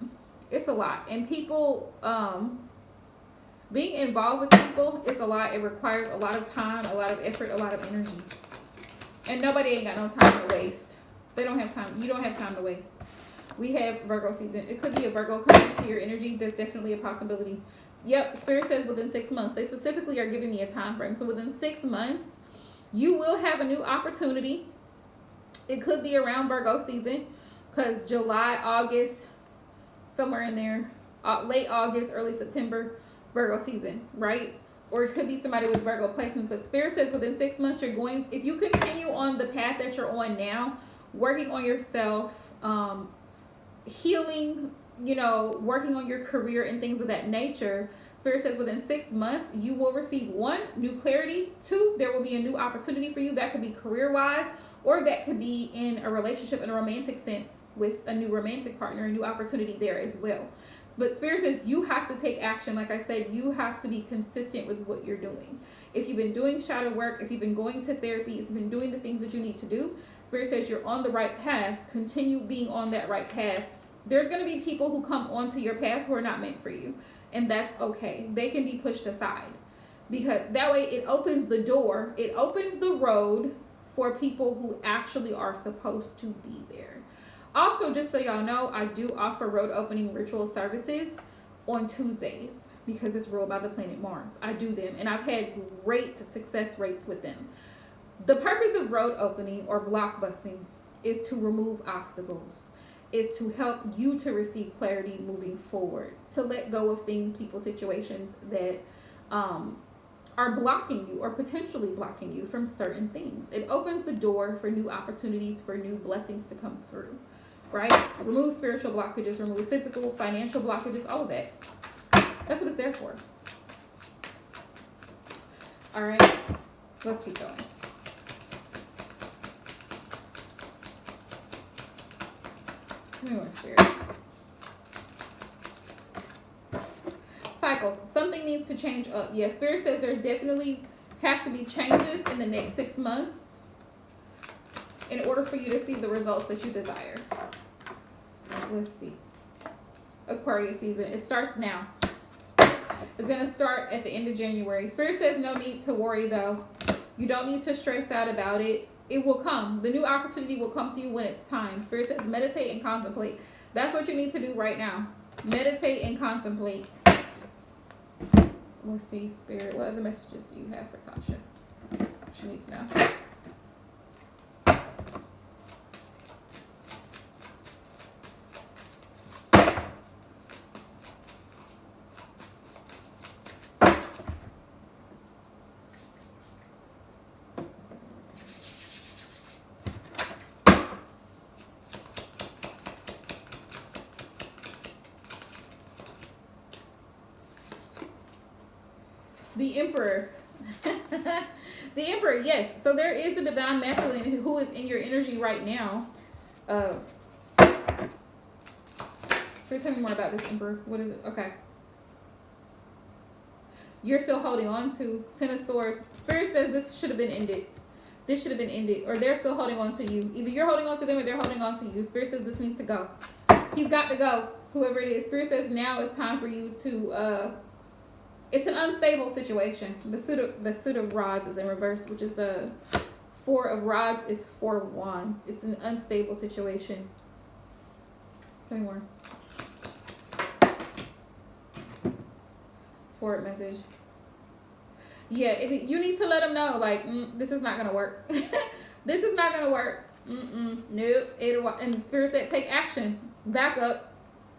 Speaker 1: It's a lot. And people, being involved with people, it's a lot. It requires a lot of time, a lot of effort, a lot of energy. And nobody ain't got no time to waste. They don't have time. You don't have time to waste. We have Virgo season. It could be a Virgo coming into your energy. There's definitely a possibility. Yep, Spirit says within 6 months. They specifically are giving me a time frame. So within 6 months, you will have a new opportunity. It could be around Virgo season because July, August, somewhere in there, late August, early September, Virgo season, right? Or it could be somebody with Virgo placements. But Spirit says within 6 months, you're going, if you continue on the path that you're on now, working on yourself, healing, working on your career and things of that nature, Spirit says within 6 months, you will receive 1, new clarity. 2, there will be a new opportunity for you. That could be career-wise, or that could be in a relationship in a romantic sense with a new romantic partner, a new opportunity there as well. But Spirit says you have to take action. Like I said, you have to be consistent with what you're doing. If you've been doing shadow work, if you've been going to therapy, if you've been doing the things that you need to do, Spirit says you're on the right path. Continue being on that right path. There's going to be people who come onto your path who are not meant for you. And that's okay. They can be pushed aside. Because that way it opens the door. It opens the road for people who actually are supposed to be there. Also, just so y'all know, I do offer road opening ritual services on Tuesdays because it's ruled by the planet Mars. I do them, and I've had great success rates with them. The purpose of road opening or block busting is to remove obstacles, is to help you to receive clarity moving forward, to let go of things, people, situations that are blocking you or potentially blocking you from certain things. It opens the door for new opportunities, for new blessings to come through, right? Remove spiritual blockages, remove physical, financial blockages, all of that. That's what it's there for. All right, let's keep going. Tell me more, Spirit. Cycles. Something needs to change up. Yeah, Spirit says there definitely has to be changes in the next 6 months in order for you to see the results that you desire. Let's see. Aquarius season. It starts now. It's going to start at the end of January. Spirit says no need to worry, though. You don't need to stress out about it. It will come. The new opportunity will come to you when it's time. Spirit says meditate and contemplate. That's what you need to do right now. Meditate and contemplate. Let's see, Spirit. What other messages do you have for Tasha? She needs to know. The Emperor. The Emperor, yes. So there is a divine masculine who is in your energy right now. Tell me more about this Emperor. What is it? Okay. You're still holding on to Ten of Swords. Spirit says this should have been ended. This should have been ended. Or they're still holding on to you. Either you're holding on to them or they're holding on to you. Spirit says this needs to go. He's got to go. Whoever it is. Spirit says now it's time for you to... it's an unstable situation. The suit of rods is in reverse, which is a 4 of rods is 4 of wands. It's an unstable situation. Tell me more. Forward message. Yeah, you need to let them know, like, this is not going to work. This is not going to work. Nope. And the Spirit said, take action. Back up.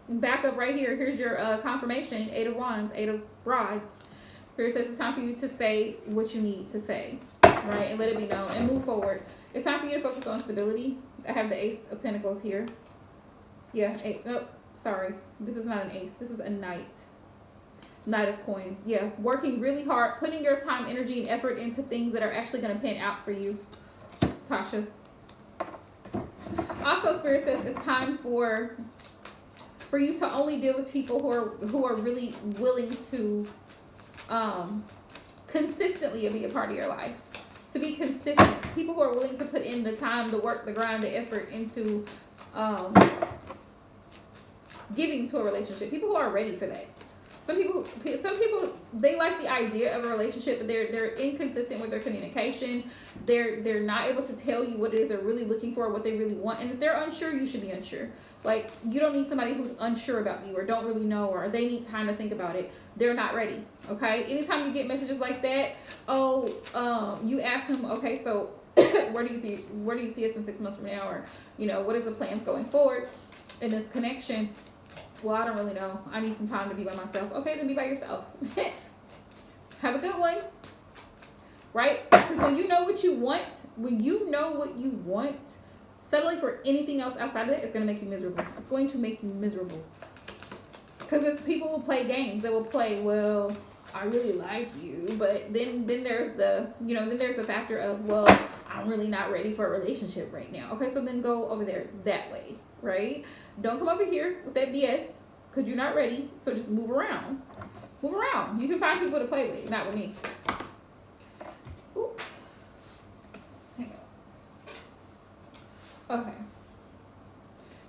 Speaker 1: Back up right here. Here's your confirmation. 8 of Wands, 8 of Rods. Spirit says it's time for you to say what you need to say, right? And let it be known and move forward. It's time for you to focus on stability. I have the Ace of Pentacles here. Yeah. Sorry. This is not an ace. This is a Knight. Knight of Coins. Yeah. Working really hard. Putting your time, energy, and effort into things that are actually going to pan out for you, Tasha. Also, Spirit says it's time for you to only deal with people who are really willing to consistently be a part of your life. To be consistent. People who are willing to put in the time, the work, the grind, the effort into giving to a relationship. People who are ready for that. Some people, they like the idea of a relationship, but they're inconsistent with their communication. They're not able to tell you what it is they're really looking for, what they really want. And if they're unsure, you should be unsure. Like, you don't need somebody who's unsure about you or don't really know, or they need time to think about it. They're not ready. Okay. Anytime you get messages like that, you ask them, okay, so where do you see us in 6 months from now, or what is the plans going forward in this connection? Well, I don't really know. I need some time to be by myself. Okay, then be by yourself. Have a good one. Right? Because when you know what you want, settling for anything else outside of that is going to make you miserable. It's going to make you miserable. Because there's people who play games that will play, well, I really like you. But then there's the factor of, well, I'm really not ready for a relationship right now. Okay, so then go over there that way. Right? Don't come over here with that BS because you're not ready. So just move around. Move around. You can find people to play with, not with me. Oops. Hang on. Okay.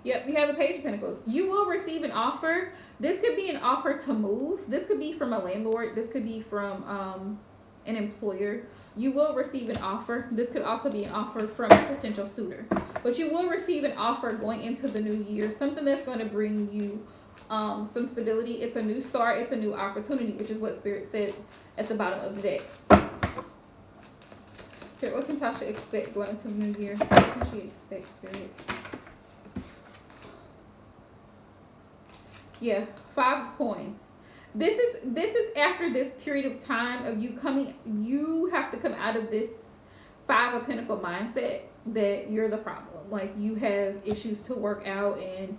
Speaker 1: Yep, we have the Page of Pentacles. You will receive an offer. This could be an offer to move. This could be from a landlord. This could be from an employer. You will receive an offer. This could also be an offer from a potential suitor. But you will receive an offer going into the new year. Something that's going to bring you some stability. It's a new start. It's a new opportunity, which is what Spirit said at the bottom of the deck. So what can Tasha expect going into the new year? What can she expect, Spirit? Yeah, 5 of Coins. This is after this period of time of you have to come out of this 5 of Pentacles mindset that you're the problem. Like, you have issues to work out, and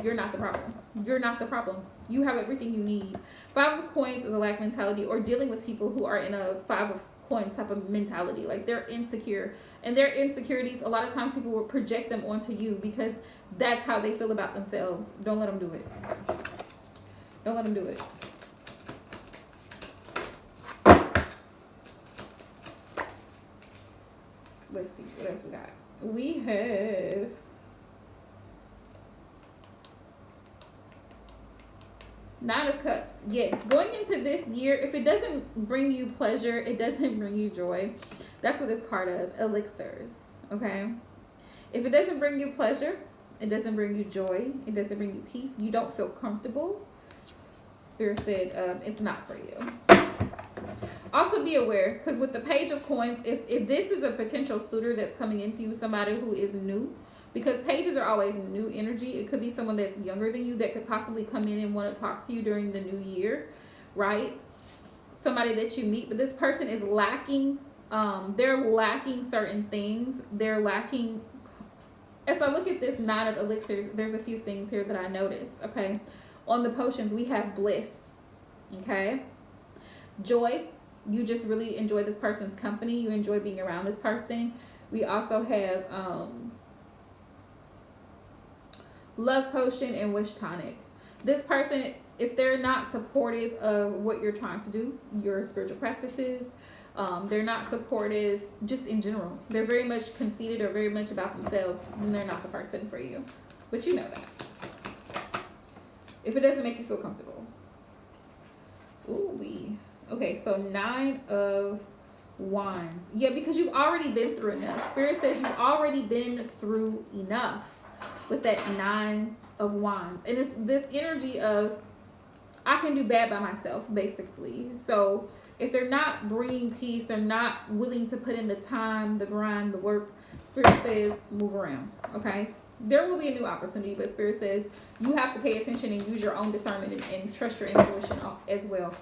Speaker 1: you're not the problem. You're not the problem. You have everything you need. 5 of Coins is a lack mentality, or dealing with people who are in a 5 of Coins type of mentality. Like, they're insecure, and their insecurities, a lot of times people will project them onto you because that's how they feel about themselves. Don't let them do it. Don't let them do it. Let's see. What else we got? We have Nine of Cups. Yes. Going into this year, if it doesn't bring you pleasure, it doesn't bring you joy. That's what this card of elixirs. Okay. If it doesn't bring you pleasure, it doesn't bring you joy, it doesn't bring you peace, you don't feel comfortable, Spirit said it's not for you. Also be aware, because with the Page of Coins, if this is a potential suitor that's coming into you, somebody who is new, because pages are always new energy. It could be someone that's younger than you that could possibly come in and want to talk to you during the new year, right? Somebody that you meet, but this person is lacking, they're lacking certain things. They're lacking, as I look at this Nine of Elixirs, there's a few things here that I notice, okay? On the potions, we have bliss, okay? Joy, you just really enjoy this person's company. You enjoy being around this person. We also have love potion and wish tonic. This person, if they're not supportive of what you're trying to do, your spiritual practices, they're not supportive just in general. They're very much conceited or very much about themselves, then they're not the person for you. But you know that. If it doesn't make you feel comfortable. Ooh, okay, so Nine of Wands. Yeah, because you've already been through enough. Spirit says you've already been through enough with that Nine of Wands. And it's this energy of, I can do bad by myself, basically. So if they're not bringing peace, they're not willing to put in the time, the grind, the work. Spirit says move around, okay? There will be a new opportunity, but Spirit says you have to pay attention and use your own discernment and trust your intuition as well.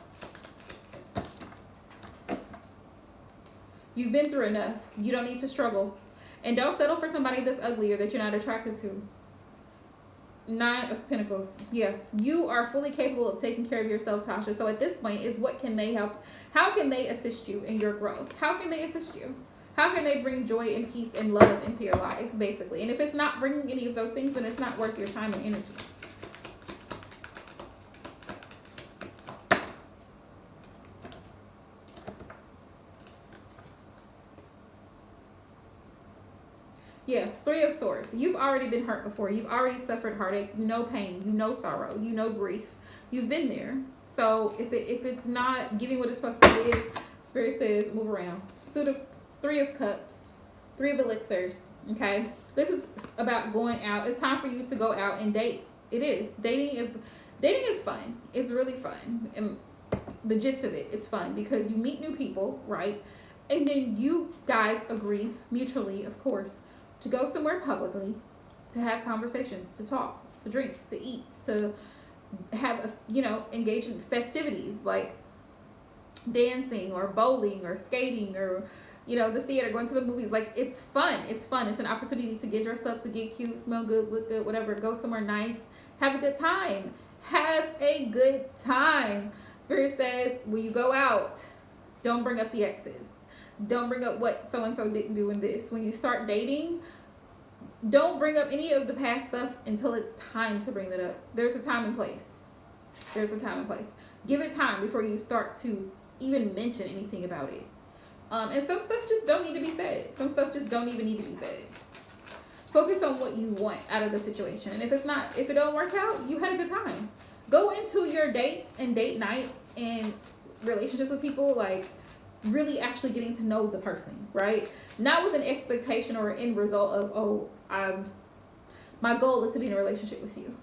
Speaker 1: You've been through enough. You don't need to struggle. And don't settle for somebody that's ugly or that you're not attracted to. 9 of Pentacles. Yeah, you are fully capable of taking care of yourself, Tasha. So at this point is what can they help? How can they assist you in your growth? How can they assist you? How can they bring joy and peace and love into your life, basically? And if it's not bringing any of those things, then it's not worth your time and energy. Yeah, 3 of Swords. You've already been hurt before. You've already suffered heartache. You know pain. You know sorrow. You know grief. You've been there. So if it's not giving what it's supposed to give, Spirit says move around. Suit of 3 of Cups. 3 of Elixirs. Okay? This is about going out. It's time for you to go out and date. It is. Dating is fun. It's really fun. And the gist of it, it's fun because you meet new people, right? And then you guys agree mutually, of course, to go somewhere publicly, to have conversation, to talk, to drink, to eat, to have, engage in festivities like dancing or bowling or skating or, the theater, going to the movies. Like, it's fun. It's fun. It's an opportunity to get dressed up, to get cute, smell good, look good, whatever. Go somewhere nice. Have a good time. Have a good time. Spirit says, when you go out, don't bring up the exes. Don't bring up what so-and-so didn't do in this. When you start dating, don't bring up any of the past stuff until it's time to bring that up. There's a time and place. There's a time and place. Give it time before you start to even mention anything about it. And some stuff just don't need to be said. Some stuff just don't even need to be said. Focus on what you want out of the situation. And if it don't work out, you had a good time. Go into your dates and date nights and relationships with people like really actually getting to know the person, right? Not with an expectation or an end result of, my goal is to be in a relationship with you.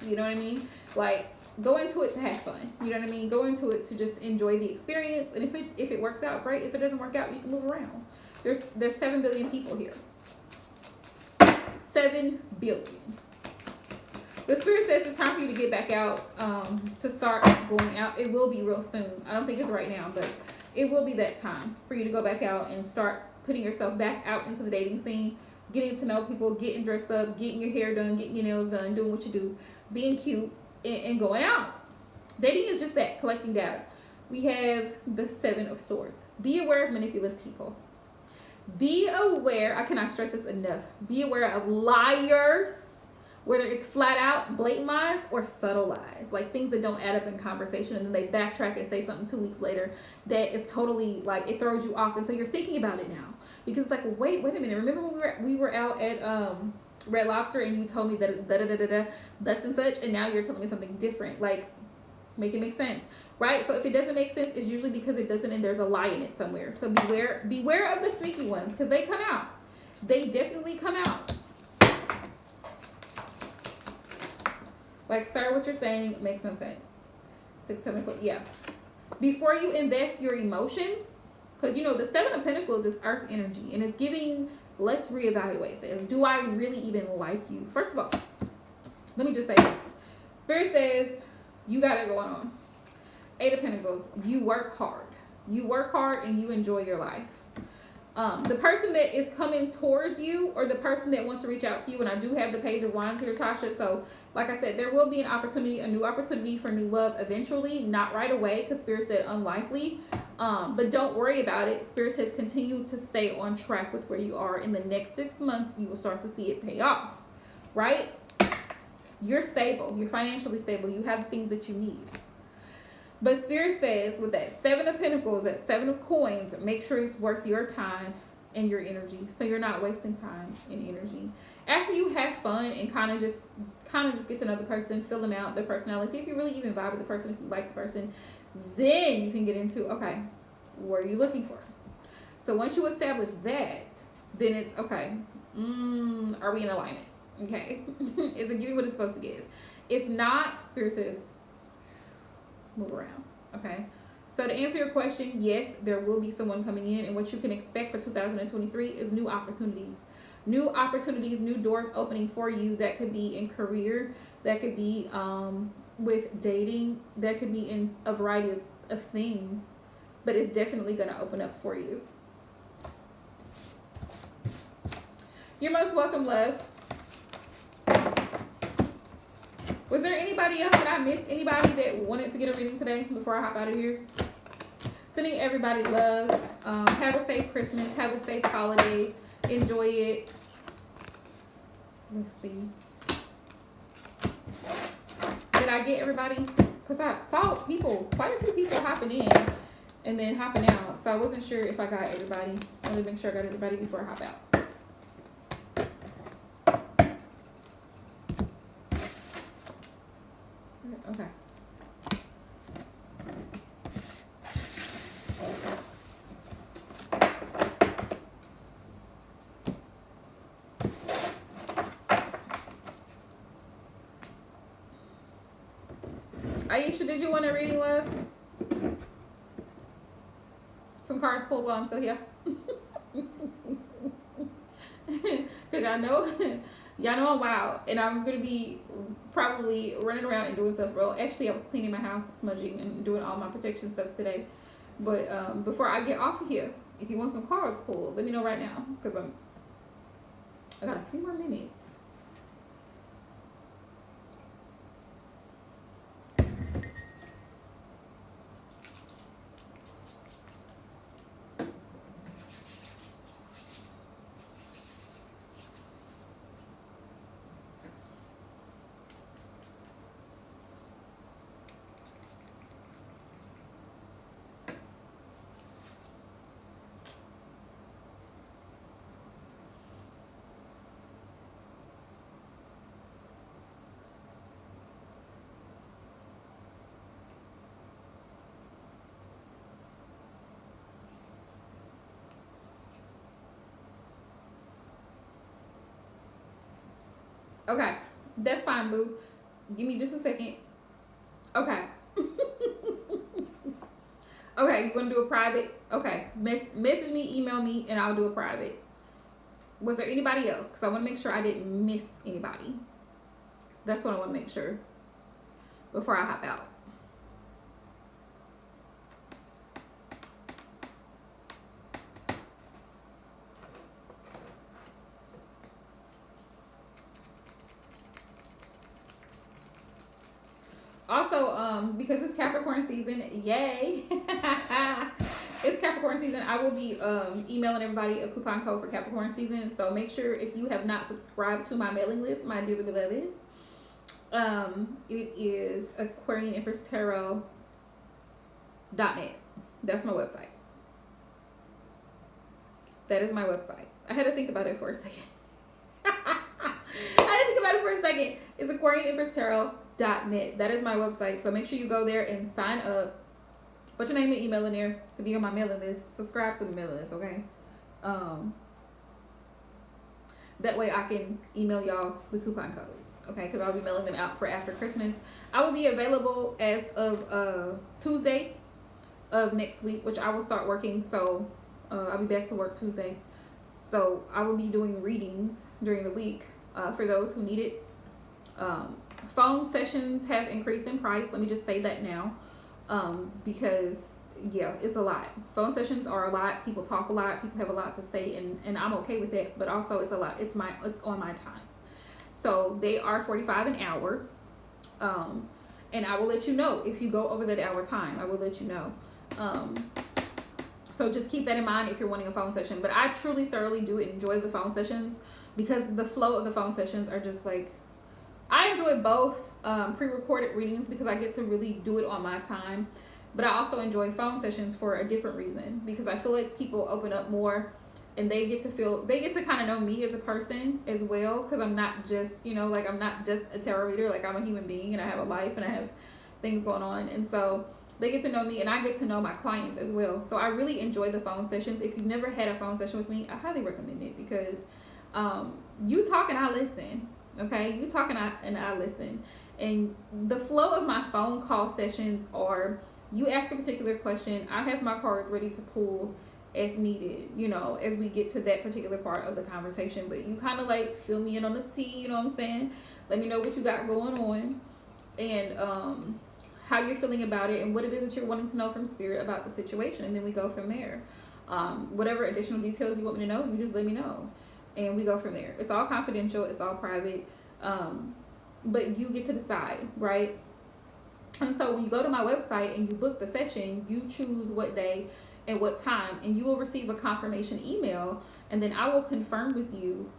Speaker 1: You know what I mean? Like, go into it to have fun. You know what I mean? Go into it to just enjoy the experience. And if it works out, great. If it doesn't work out, you can move around. There's 7 billion people here. 7 billion. The Spirit says it's time for you to get back out, to start going out. It will be real soon. I don't think it's right now, but it will be that time for you to go back out and start putting yourself back out into the dating scene, getting to know people, getting dressed up, getting your hair done, getting your nails done, doing what you do, being cute, and going out. Dating is just that, collecting data. We have the 7 of Swords. Be aware of manipulative people. Be aware, I cannot stress this enough, be aware of liars. Whether it's flat out blatant lies or subtle lies, like things that don't add up in conversation, and then they backtrack and say something 2 weeks later that is totally like, it throws you off, and so you're thinking about it now because it's like, wait a minute. Remember when we were out at Red Lobster and you told me that thus and such, and now you're telling me something different. Like, make it make sense, right? So if it doesn't make sense, it's usually because it doesn't, and there's a lie in it somewhere. So beware of the sneaky ones because they come out. They definitely come out. Like, sir, what you're saying makes no sense. 6, 7, 4, yeah. Before you invest your emotions, because, the 7 of Pentacles is earth energy, and it's giving, let's reevaluate this. Do I really even like you? First of all, let me just say this. Spirit says, you got it going on. 8 of Pentacles, you work hard. You work hard and you enjoy your life. The person that is coming towards you, or the person that wants to reach out to you, and I do have the Page of Wands here, Tasha, so like I said, there will be a new opportunity for new love eventually, not right away, because Spirit said unlikely, but don't worry about it. Spirit says continue to stay on track with where you are. In the next 6 months, you will start to see it pay off, right? You're stable, you're financially stable, you have the things that you need. But Spirit says with that 7 of Pentacles, that 7 of Coins, make sure it's worth your time and your energy, so you're not wasting time and energy. After you have fun and kind of just get to know the person, fill them out, their personality, see if you really even vibe with the person, if you like the person, then you can get into, okay, what are you looking for? So once you establish that, then it's, okay, are we in alignment? Okay, is it giving what it's supposed to give? If not, Spirit says, move around. Okay, so to answer your question, yes, there will be someone coming in, and what you can expect for 2023 is new opportunities. new opportunities, new doors opening for you. That could be in career, that could be with dating, that could be in a variety of things, but it's definitely going to open up for you. You're most welcome, love. Was there anybody else that I missed? Anybody that wanted to get a reading today before I hop out of here? Sending everybody love. Have a safe Christmas. Have a safe holiday. Enjoy it. Let's see. Did I get everybody? Because I saw quite a few people hopping in and then hopping out. So I wasn't sure if I got everybody. I wanted to make sure I got everybody before I hop out. Okay. Aisha, did you want a reading, love? Some cards pulled while I'm still here. Because y'all know I'm wild, and I'm gonna be probably running around and doing stuff. Well, actually, I was cleaning my house, smudging, and doing all my protection stuff today. But before I get off of here, if you want some cards pulled, let me know right now, because I got a few more minutes. Okay, that's fine, boo. Give me just a second. Okay. Okay, you want to do a private? Okay, message me, email me, and I'll do a private. Was there anybody else? Because I want to make sure I didn't miss anybody. That's what I want to make sure before I hop out. Also, because it's Capricorn season, yay! It's Capricorn season. I will be emailing everybody a coupon code for Capricorn season. So make sure, if you have not subscribed to my mailing list, my dearly beloved, it is AquarianEmpressTarot.net. That's my website. That is my website. I had to think about it for a second. It's AquarianEmpressTarot.net. That is my website. So make sure you go there and sign up. Put your name and email in there to be on my mailing list. Subscribe to the mailing list, okay? That way I can email y'all the coupon codes, okay? Because I'll be mailing them out for after Christmas. I will be available as of Tuesday of next week, which I will start working. So I'll be back to work Tuesday. So I will be doing readings during the week for those who need it. Phone sessions have increased in price. Let me just say that now. Because yeah, it's a lot. Phone sessions are a lot. People talk a lot. People have a lot to say, and I'm okay with it. But also, it's a lot. It's on my time. So they are $45 an hour. And I will let you know if you go over that hour time. I will let you know. So just keep that in mind if you're wanting a phone session. But I truly, thoroughly do enjoy the phone sessions, because the flow of the phone sessions are just like, I enjoy both pre-recorded readings because I get to really do it on my time. But I also enjoy phone sessions for a different reason, because I feel like people open up more and they get to kind of know me as a person as well. Because I'm not just, like, I'm not just a tarot reader. Like, I'm a human being and I have a life and I have things going on. And so they get to know me and I get to know my clients as well. So I really enjoy the phone sessions. If you've never had a phone session with me, I highly recommend it, because you talk and I listen. Okay, you talk and I listen. And the flow of my phone call sessions are, you ask a particular question, I have my cards ready to pull, as needed, you know, as we get to that particular part of the conversation. But you kind of like fill me in on the tea, you know what I'm saying? Let me know what you got going on, and how you're feeling about it, and what it is that you're wanting to know from spirit about the situation, and then we go from there. Whatever additional details you want me to know, you just let me know, and we go from there. It's all confidential, it's all private, but you get to decide, right? And so when you go to my website and you book the session, you choose what day and what time, and you will receive a confirmation email, and then I will confirm with you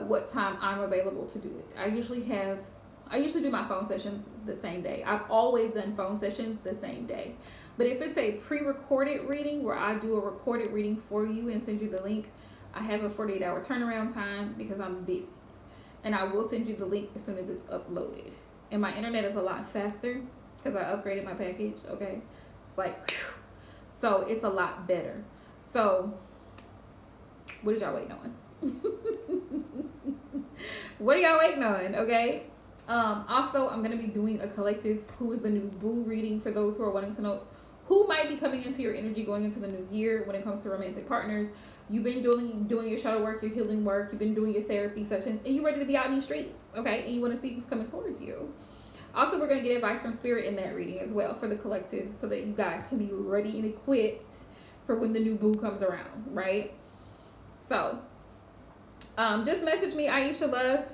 Speaker 1: what time I'm available to do it. I usually do my phone sessions the same day. I've always done phone sessions the same day. But if it's a pre-recorded reading where I do a recorded reading for you and send you the link, I have a 48-hour turnaround time because I'm busy. And I will send you the link as soon as it's uploaded. And my internet is a lot faster because I upgraded my package, okay? It's like, whew. So it's a lot better. So what is y'all waiting on? What are y'all waiting on, okay? Also, I'm going to be doing a collective Who is the New Boo reading for those who are wanting to know who might be coming into your energy going into the new year when it comes to romantic partners. You've been doing your shadow work, your healing work, you've been doing your therapy sessions, and you're ready to be out in these streets, okay? And you want to see who's coming towards you. Also, we're going to get advice from spirit in that reading as well for the collective so that you guys can be ready and equipped for when the new boo comes around, right? So, just message me, Aisha Love.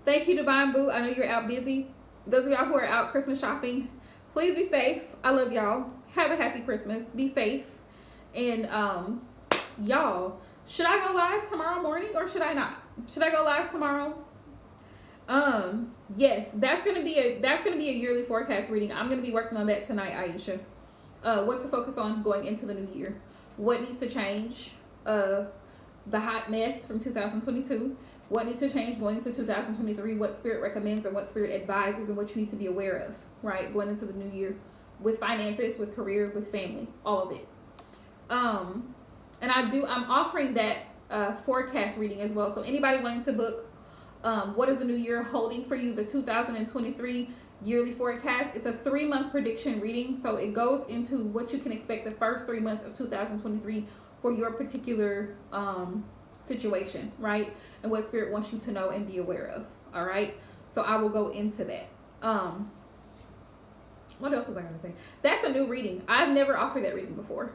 Speaker 1: Thank you, Divine Boo. I know you're out busy. Those of y'all who are out Christmas shopping, please be safe. I love y'all. Have a happy Christmas. Be safe. And y'all, should I go live tomorrow morning or should I not? Should I go live tomorrow? Yes, that's gonna be a yearly forecast reading. I'm gonna be working on that tonight, Aisha. What to focus on going into the new year. What needs to change? The hot mess from 2022. What needs to change going into 2023, what spirit recommends and what spirit advises and what you need to be aware of, right? Going into the new year with finances, with career, with family, all of it. And I'm offering that forecast reading as well. So anybody wanting to book what is the new year holding for you, the 2023 yearly forecast, it's a 3-month prediction reading. So it goes into what you can expect the first 3 months of 2023 for your particular situation, right? And what spirit wants you to know and be aware of. All right, so I will go into that. What else was I gonna say? That's a new reading. I've never offered that reading before,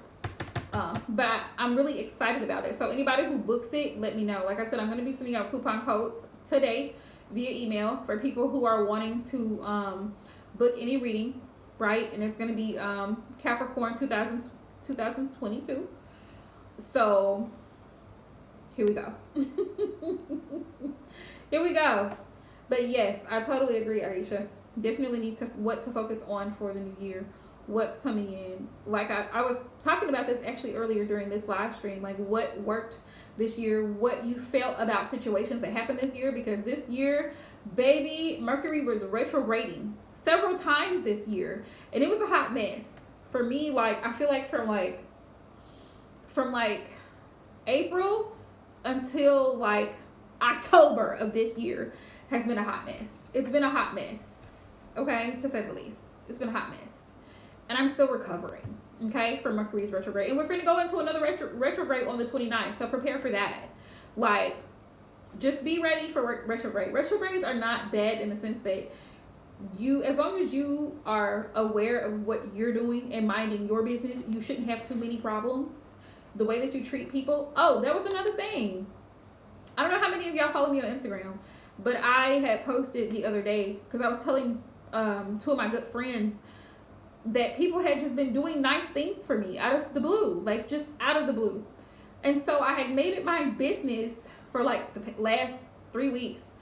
Speaker 1: but I'm really excited about it. So anybody who books it, let me know. Like I said, I'm gonna be sending out coupon codes today via email for people who are wanting to book any reading, right? And it's gonna be Capricorn 2022. So here we go. Here we go. But yes, I totally agree, Aisha. Definitely need what to focus on for the new year. What's coming in. Like I was talking about this actually earlier during this live stream. Like what worked this year, what you felt about situations that happened this year. Because this year, baby, Mercury was retrograding several times this year. And it was a hot mess. For me, like I feel like from April until like October of this year has been a hot mess. It's been a hot mess, okay, to say the least. It's been a hot mess, and I'm still recovering, okay, from Mercury's retrograde. And we're going to go into another retrograde on the 29th, so prepare for that. Like, just be ready for retrograde. Retrogrades are not bad in the sense that as long as you are aware of what you're doing and minding your business, you shouldn't have too many problems. The way that you treat people. Oh, that was another thing. I don't know how many of y'all follow me on Instagram, but I had posted the other day because I was telling 2 of my good friends that people had just been doing nice things for me out of the blue, like just out of the blue. And so I had made it my business for like the last 3 weeks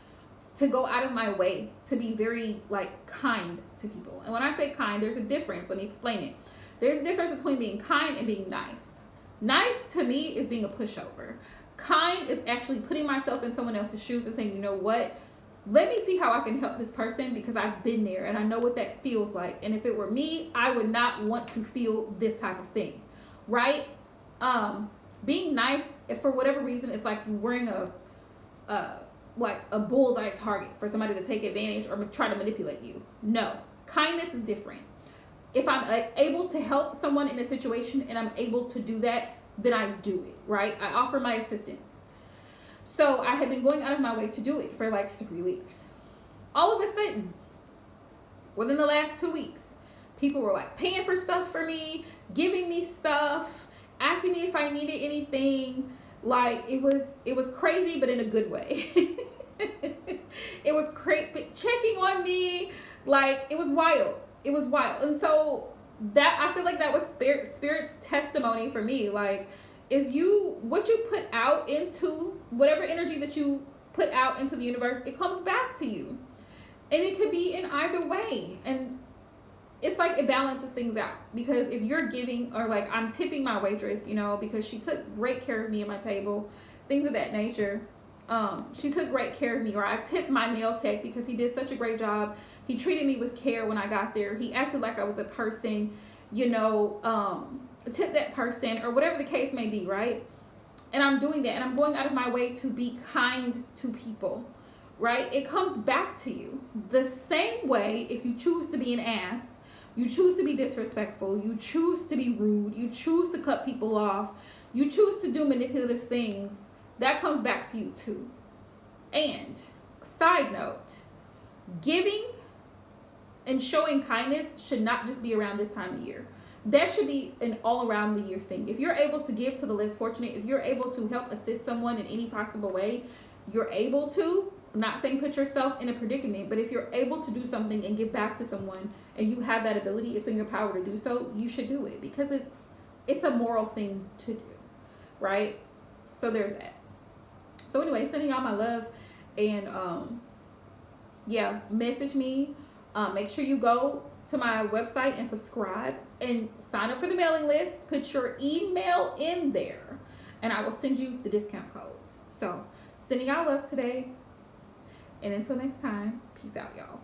Speaker 1: to go out of my way to be very like kind to people. And when I say kind, there's a difference. Let me explain it. There's a difference between being kind and being nice. Nice to me is being a pushover. Kind is actually putting myself in someone else's shoes and saying, you know what? Let me see how I can help this person because I've been there and I know what that feels like. And if it were me, I would not want to feel this type of thing, right? Being nice, if for whatever reason, it's like wearing a bullseye target for somebody to take advantage or try to manipulate you. No, kindness is different. If I'm able to help someone in a situation and I'm able to do that, then I do it, right? I offer my assistance. So I had been going out of my way to do it for like 3 weeks. All of a sudden, within the last 2 weeks, people were like paying for stuff for me, giving me stuff, asking me if I needed anything. Like it was crazy, but in a good way. It was crazy, checking on me. Like it was wild. It was wild. And so that, I feel like that was spirit's testimony for me. Like if what you put out into, whatever energy that you put out into the universe, it comes back to you. And it could be in either way. And it's like it balances things out, because if you're giving, or like I'm tipping my waitress, you know, because she took great care of me at my table, things of that nature. She took great care of me. Or I tipped my nail tech because he did such a great job. He treated me with care when I got there. He acted like I was a person, you know, tip that person, or whatever the case may be, right? And I'm doing that, and I'm going out of my way to be kind to people, right? It comes back to you the same way. If you choose to be an ass, you choose to be disrespectful, you choose to be rude, you choose to cut people off, you choose to do manipulative things, that comes back to you too. And side note, giving and showing kindness should not just be around this time of year. That should be an all around the year thing. If you're able to give to the less fortunate, if you're able to help assist someone in any possible way, you're able to. I'm not saying put yourself in a predicament, but if you're able to do something and give back to someone, and you have that ability, it's in your power to do so, you should do it, because it's a moral thing to do, right? So there's that. So anyway, sending y'all my love, and yeah, message me. Make sure you go to my website and subscribe and sign up for the mailing list. Put your email in there, and I will send you the discount codes. So sending y'all love today, and until next time, peace out, y'all.